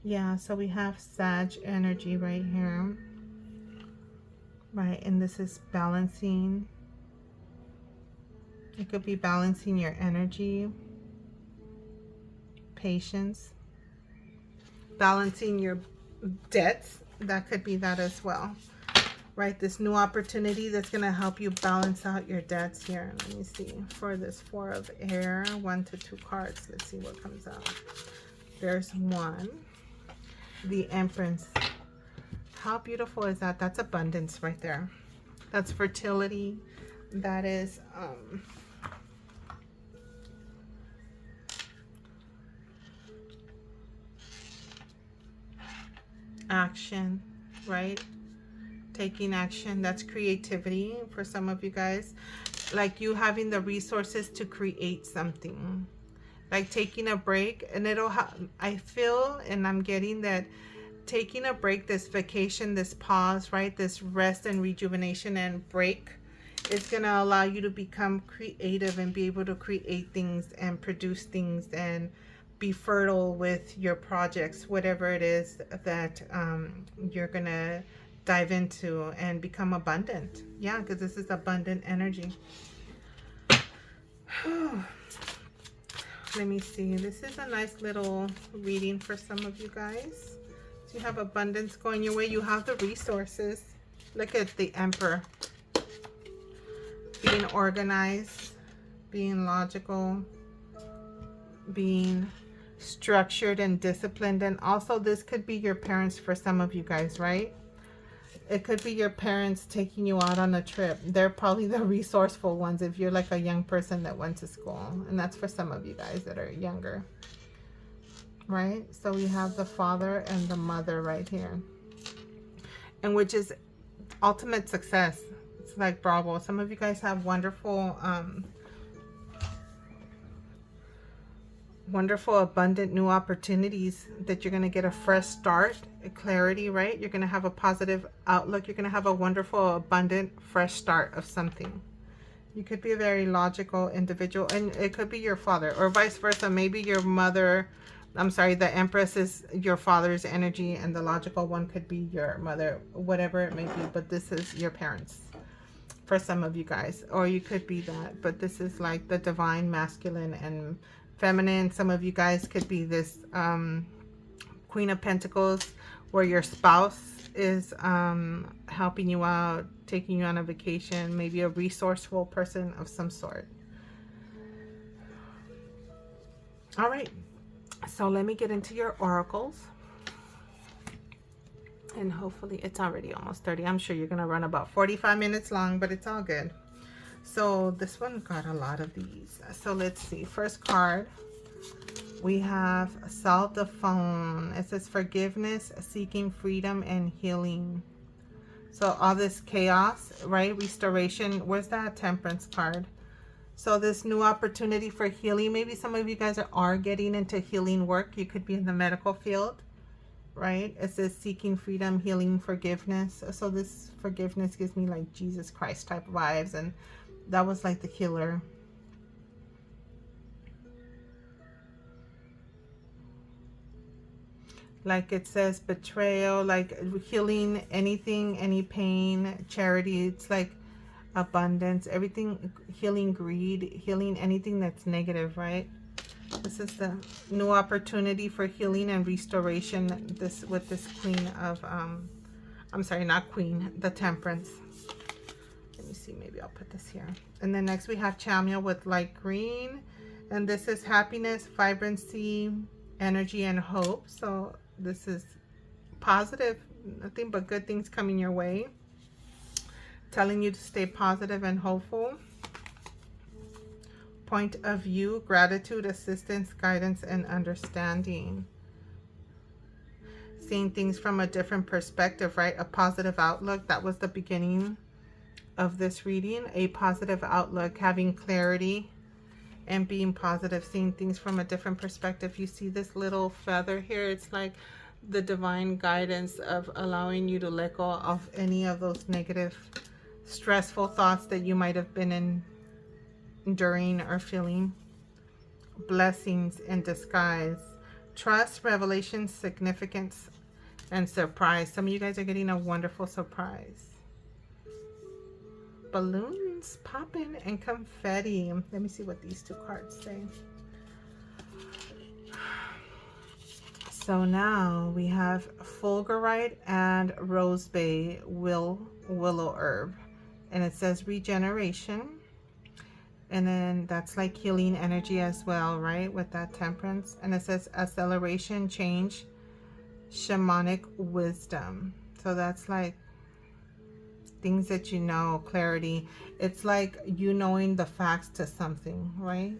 S1: Yeah, so we have Sag energy right here, right? And this is balancing. It could be balancing your energy, patience, balancing your debts. That could be that as well. Right, this new opportunity that's going to help you balance out your debts here. Let me see. For this 4 of air, 1 to 2 cards. Let's see what comes out. There's 1. The Empress. How beautiful is that? That's abundance right there. That's fertility. That is action, right? Taking action. That's creativity for some of you guys, like you having the resources to create something, like taking a break. And it'll I feel, and I'm getting that taking a break, this vacation, this pause, right, this rest and rejuvenation and break, is going to allow you to become creative and be able to create things and produce things and be fertile with your projects, whatever it is that you're gonna dive into, and become abundant. Yeah, because this is abundant energy. Let me see. This is a nice little reading for some of you guys. So you have abundance going your way. You have the resources. Look at the Emperor. Being organized, being logical, being structured and disciplined. And also this could be your parents for some of you guys, right? It could be your parents taking you out on a trip. They're probably the resourceful ones if you're like a young person that went to school. And that's for some of you guys that are younger, right? So we have the father and the mother right here, and which is ultimate success. It's like bravo. Some of you guys have wonderful wonderful abundant new opportunities that you're going to get a fresh start. clarity, right? You're going to have a positive outlook. You're going to have a wonderful, abundant, fresh start of something. You could be a very logical individual, and it could be your father, or vice versa. Maybe your mother, I'm sorry, the Empress is your father's energy, and the logical one could be your mother, whatever it may be. But this is your parents for some of you guys, or you could be that. But this is like the divine masculine and feminine. Some of you guys could be this Queen of Pentacles, where your spouse is helping you out, taking you on a vacation, maybe a resourceful person of some sort. All right, so let me get into your oracles. And hopefully it's already almost 30. I'm sure you're going to run about 45 minutes long, but it's all good. So this one got a lot of these. So let's see. First card, we have Solve the Phone. It says forgiveness, seeking freedom, and healing. So all this chaos, right? Restoration. Where's that Temperance card? So this new opportunity for healing. Maybe some of you guys are getting into healing work. You could be in the medical field, right? It says seeking freedom, healing, forgiveness. So this forgiveness gives me like Jesus Christ type vibes. And that was like the healer. Like it says betrayal, like healing anything, any pain, charity. It's like abundance, everything, healing greed, healing anything that's negative, right? This is the new opportunity for healing and restoration. This with this Queen of, I'm sorry, not Queen, the Temperance. Let me see, maybe I'll put this here. And then next we have Chamia with light green. And this is happiness, vibrancy, energy, and hope. So this is positive, nothing but good things coming your way. Telling you to stay positive and hopeful. Point of view, gratitude, assistance, guidance, and understanding. Seeing things from a different perspective, right? A positive outlook. That was the beginning of this reading. A positive outlook, having clarity and being positive, seeing things from a different perspective. You see this little feather here? It's like the divine guidance of allowing you to let go of any of those negative, stressful thoughts that you might have been enduring or feeling. Blessings in disguise. Trust, revelation, significance, and surprise. Some of you guys are getting a wonderful surprise. Balloons popping and confetti. Let me see what these two cards say. So now we have fulgurite and rosebay willow herb, and it says regeneration, and then that's like healing energy as well, right? With that Temperance. And it says acceleration, change, shamanic wisdom. So that's like things that you know, clarity. It's like you knowing the facts to something, right?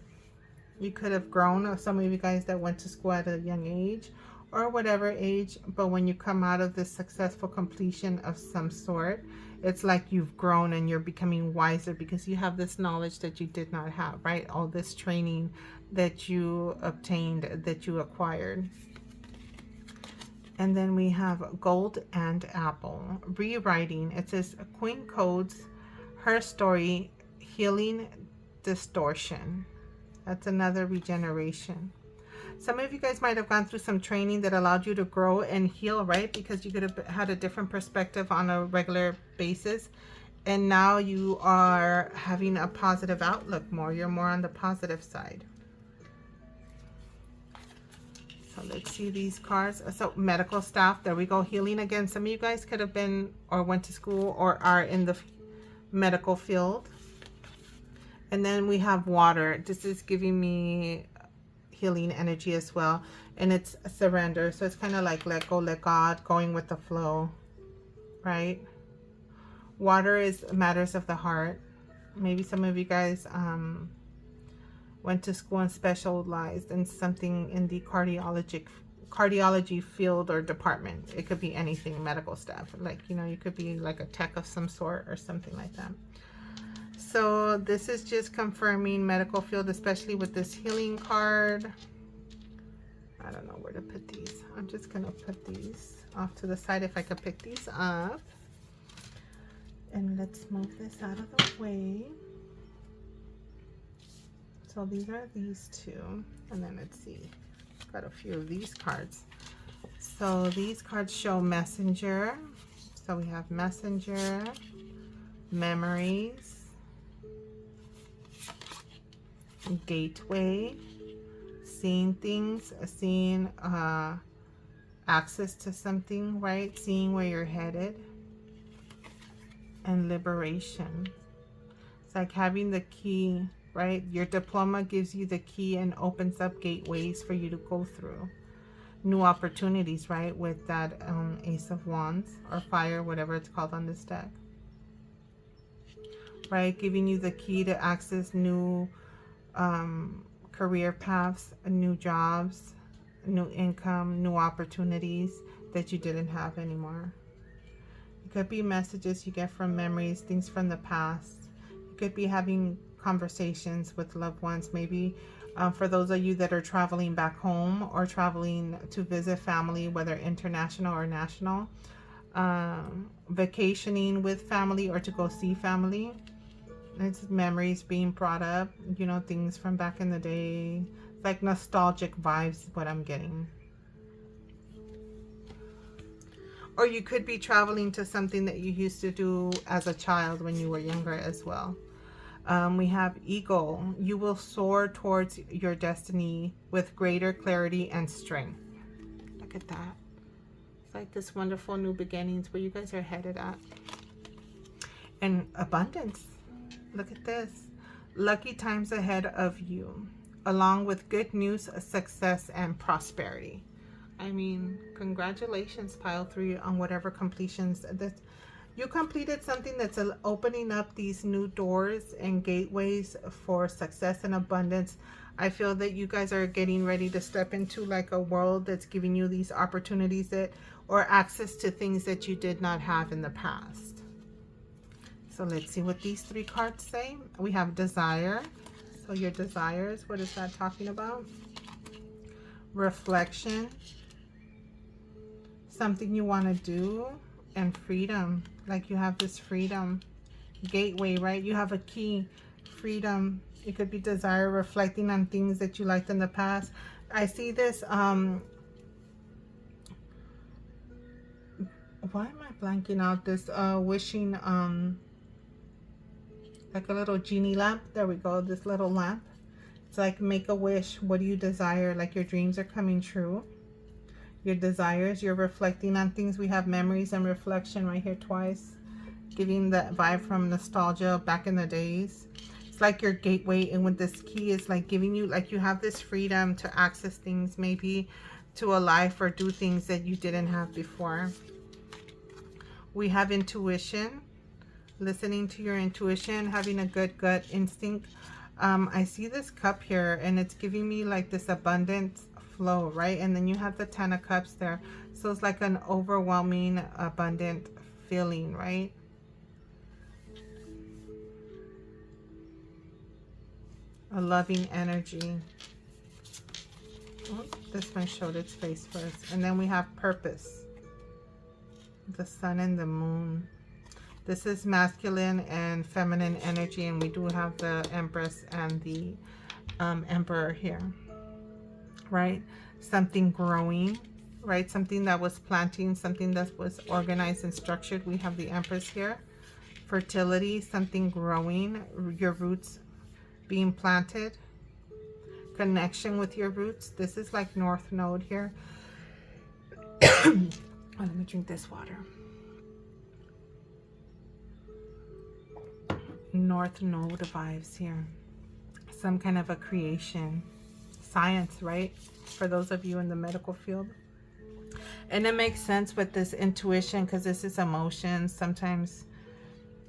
S1: You could have grown, or some of you guys that went to school at a young age or whatever age, but when you come out of this successful completion of some sort, it's like you've grown and you're becoming wiser because you have this knowledge that you did not have, right? All this training that you obtained, that you acquired. And then we have gold and apple. Rewriting. It says Queen codes her story, healing distortion. That's another regeneration. Some of you guys might have gone through some training that allowed you to grow and heal, right? Because you could have had a different perspective on a regular basis. And now you are having a positive outlook more. You're more on the positive side. So let's see these cards. So medical staff, there we go. Healing again. Some of you guys could have been or went to school or are in the medical field. And then we have water. This is giving me healing energy as well. And it's surrender. So it's kind of like let go, let God, going with the flow, right? Water is matters of the heart. Maybe some of you guys went to school and specialized in something in the cardiology field or department. It could be anything, medical staff. Like, you know, you could be like a tech of some sort or something like that. So this is just confirming medical field, especially with this healing card. I don't know where to put these. I'm just gonna put these off to the side if I could pick these up. And let's move this out of the way. So these are these two. And then let's see, got a few of these cards. So these cards show messenger. So we have messenger, memories, gateway, seeing things, seeing access to something, right? Seeing where you're headed, and liberation. It's like having the key, right? Your diploma gives you the key and opens up gateways for you to go through. New opportunities, right? With that Ace of Wands or fire, whatever it's called on this deck. Right? Giving you the key to access new career paths, new jobs, new income, new opportunities that you didn't have anymore. It could be messages you get from memories, things from the past. You could be having conversations with loved ones, maybe for those of you that are traveling back home or traveling to visit family, whether international or national, vacationing with family or to go see family. It's memories being brought up, you know, things from back in the day. It's like nostalgic vibes, what I'm getting. Or you could be traveling to something that you used to do as a child when you were younger as well. We have eagle. You will soar towards your destiny with greater clarity and strength. Look at that. It's like this wonderful new beginnings where you guys are headed at. And abundance. Look at this. Lucky times ahead of you, along with good news, success, and prosperity. I mean, congratulations, pile 3, on whatever completions that you completed. Something that's opening up these new doors and gateways for success and abundance. I feel that you guys are getting ready to step into like a world that's giving you these opportunities that, or access to things that you did not have in the past. So let's see what these 3 cards say. We have desire. So your desires, what is that talking about? Reflection. Something you want to do. And freedom. Like you have this freedom. Gateway, right? You have a key. Freedom. It could be desire, reflecting on things that you liked in the past. I see this, why am I blanking out? This wishing, like a little genie lamp. There we go. This little lamp. It's like make a wish. What do you desire? Like your dreams are coming true. Your desires, you're reflecting on things. We have memories and reflection right here twice. Giving that vibe from nostalgia back in the days. It's like your gateway, and with this key is like giving you, like you have this freedom to access things, maybe to a life or do things that you didn't have before. We have intuition. Listening to your intuition, having a good gut instinct. I see this cup here and it's giving me like this abundant flow, right? And then you have the 10 of cups there. So it's like an overwhelming, abundant feeling, right? A loving energy. Oh, this one showed its face first. And then we have purpose. The sun and the moon. This is masculine and feminine energy, and we do have the Empress and the Emperor here, right? Something growing, right? Something that was planting, something that was organized and structured. We have the Empress here. Fertility, something growing, your roots being planted. Connection with your roots. This is like North Node here. Oh, let me drink this water. North Node vibes here. Some kind of a creation. Science, right? For those of you in the medical field. And it makes sense with this intuition because this is emotions. Sometimes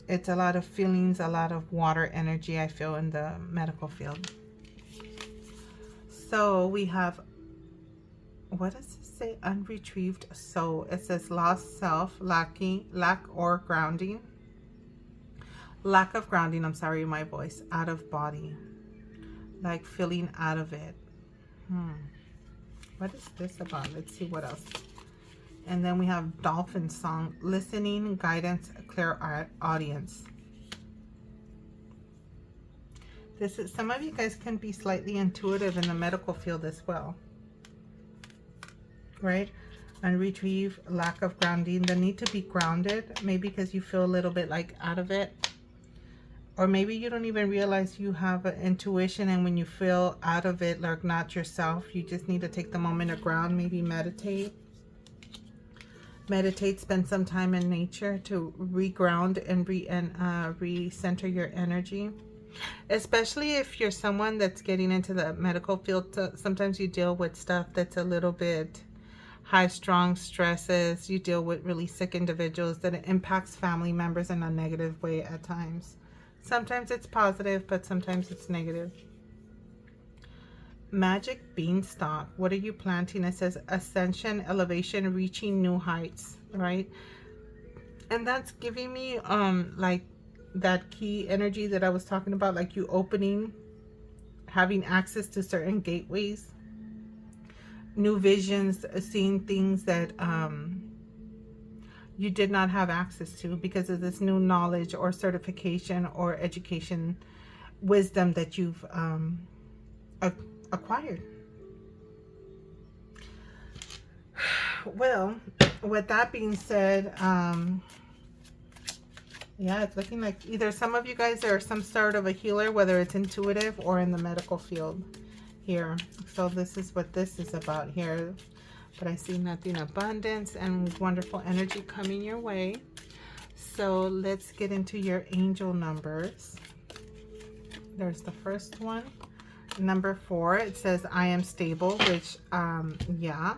S1: it's a lot of feelings, a lot of water energy I feel in the medical field. So we have, what does it say? Unretrieved soul. It says lost self, lack or grounding. Lack of grounding, I'm sorry, my voice. Out of body. Like feeling out of it. What is this about? Let's see what else. And then we have dolphin song, listening, guidance, clear audience. This is, some of you guys can be slightly intuitive in the medical field as well, right? And retrieve, lack of grounding, the need to be grounded, maybe because you feel a little bit like out of it. Or maybe you don't even realize you have an intuition, and when you feel out of it, like not yourself, you just need to take the moment to ground, maybe meditate. Meditate, spend some time in nature to reground and recenter your energy. Especially if you're someone that's getting into the medical field, sometimes you deal with stuff that's a little bit high-strung stresses. You deal with really sick individuals that it impacts family members in a negative way at times. Sometimes it's positive, but sometimes it's negative. Magic beanstalk. What are you planting? It says ascension, elevation, reaching new heights, right? And that's giving me like that key energy that I was talking about, like you opening, having access to certain gateways, new visions, seeing things that you did not have access to because of this new knowledge or certification or education, wisdom that you've acquired. Well, with that being said, yeah, it's looking like either some of you guys are some sort of a healer, whether it's intuitive or in the medical field here. So this is what this is about here. But I see nothing, abundance and wonderful energy coming your way. So let's get into your angel numbers. There's the first one. Number 4, it says I am stable, which yeah,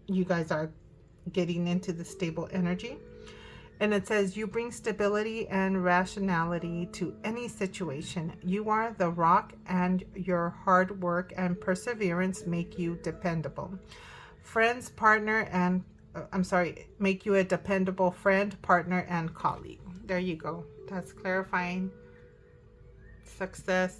S1: you guys are getting into the stable energy. And it says you bring stability and rationality to any situation. You are the rock, and your hard work and perseverance make you dependable. Friends, partner, and make you a dependable friend, partner, and colleague. There you go. That's clarifying success,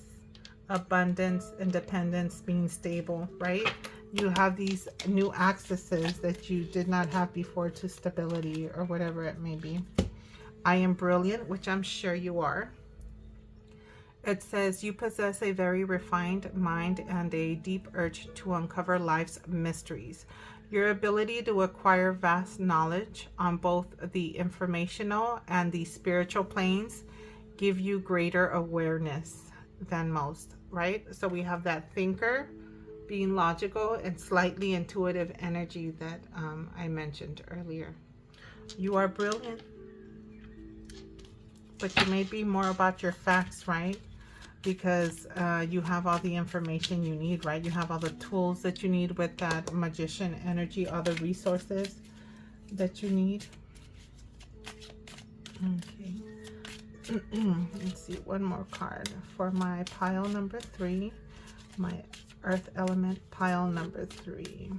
S1: abundance, independence, being stable, right? You have these new accesses that you did not have before to stability or whatever it may be. I am brilliant, which I'm sure you are. It says you possess a very refined mind and a deep urge to uncover life's mysteries. Your ability to acquire vast knowledge on both the informational and the spiritual planes give you greater awareness than most, right? So we have that thinker, being logical, and slightly intuitive energy that I mentioned earlier. You are brilliant, but you may be more about your facts, right? Because you have all the information you need, right? You have all the tools that you need with that magician energy, all the resources that you need. Okay. Let's see, one more card for my pile number 3, my earth element pile number 3.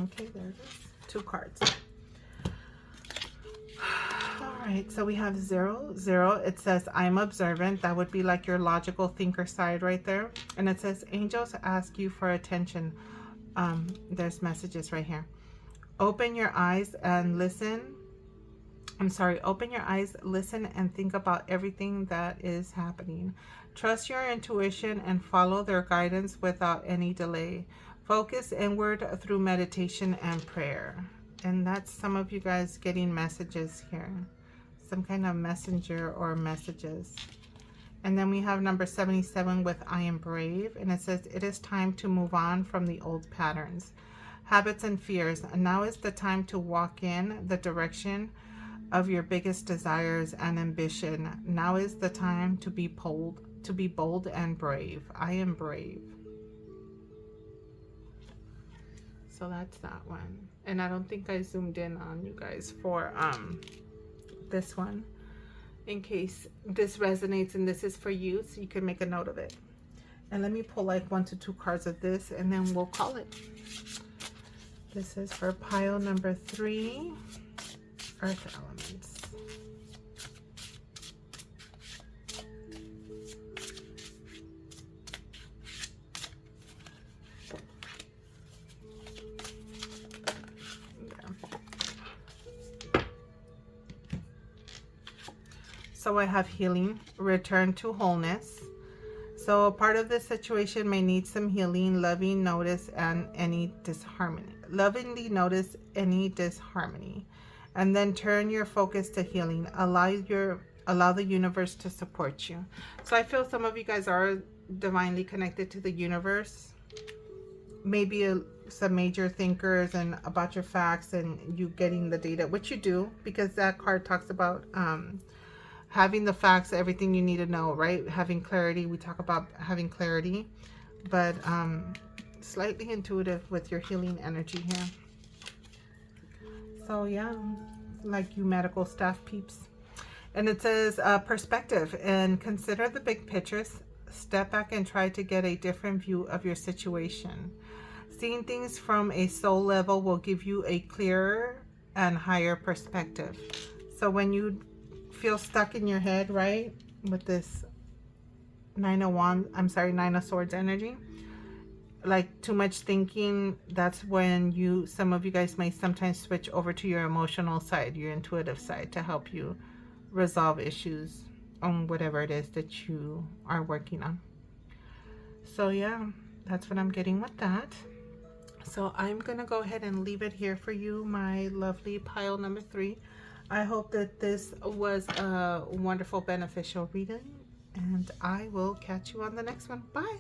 S1: Okay, there it is. 2 cards. All right, so we have 0, 0. It says I'm observant. That would be like your logical thinker side right there. And it says angels ask you for attention. There's messages right here. Open your eyes and listen. Open your eyes, listen, and think about everything that is happening. Trust your intuition and follow their guidance without any delay. Focus inward through meditation and prayer. And that's some of you guys getting messages here. Some kind of messenger or messages. And then we have number 77 with I am brave. And it says it is time to move on from the old patterns, habits, and fears. And now is the time to walk in the direction of your biggest desires and ambition. Now is the time to be bold and brave. I am brave. So that's that one. And I don't think I zoomed in on you guys for this one, in case this resonates and this is for you, so you can make a note of it. And let me pull like 1 to 2 cards of this, and then we'll call it. This is for pile number 3, earth elements. So I have healing, return to wholeness. So a part of this situation may need some healing, loving notice and any disharmony. Lovingly notice any disharmony. And then turn your focus to healing. Allow the universe to support you. So I feel some of you guys are divinely connected to the universe. Maybe some major thinkers and about your facts and you getting the data, which you do, because that card talks about having the facts, everything you need to know, right? Having clarity. We talk about having clarity, but slightly intuitive with your healing energy here. So yeah, like you medical staff peeps. And it says perspective and consider the big pictures. Step back and try to get a different view of your situation. Seeing things from a soul level will give you a clearer and higher perspective. So when you feel stuck in your head, right, with this Nine of Swords energy, like too much thinking, that's when some of you guys may sometimes switch over to your emotional side, your intuitive side, to help you resolve issues on whatever it is that you are working on. So yeah, that's what I'm getting with that. So I'm gonna go ahead and leave it here for you, my lovely pile number 3. I hope that this was a wonderful, beneficial reading, and I will catch you on the next one. Bye.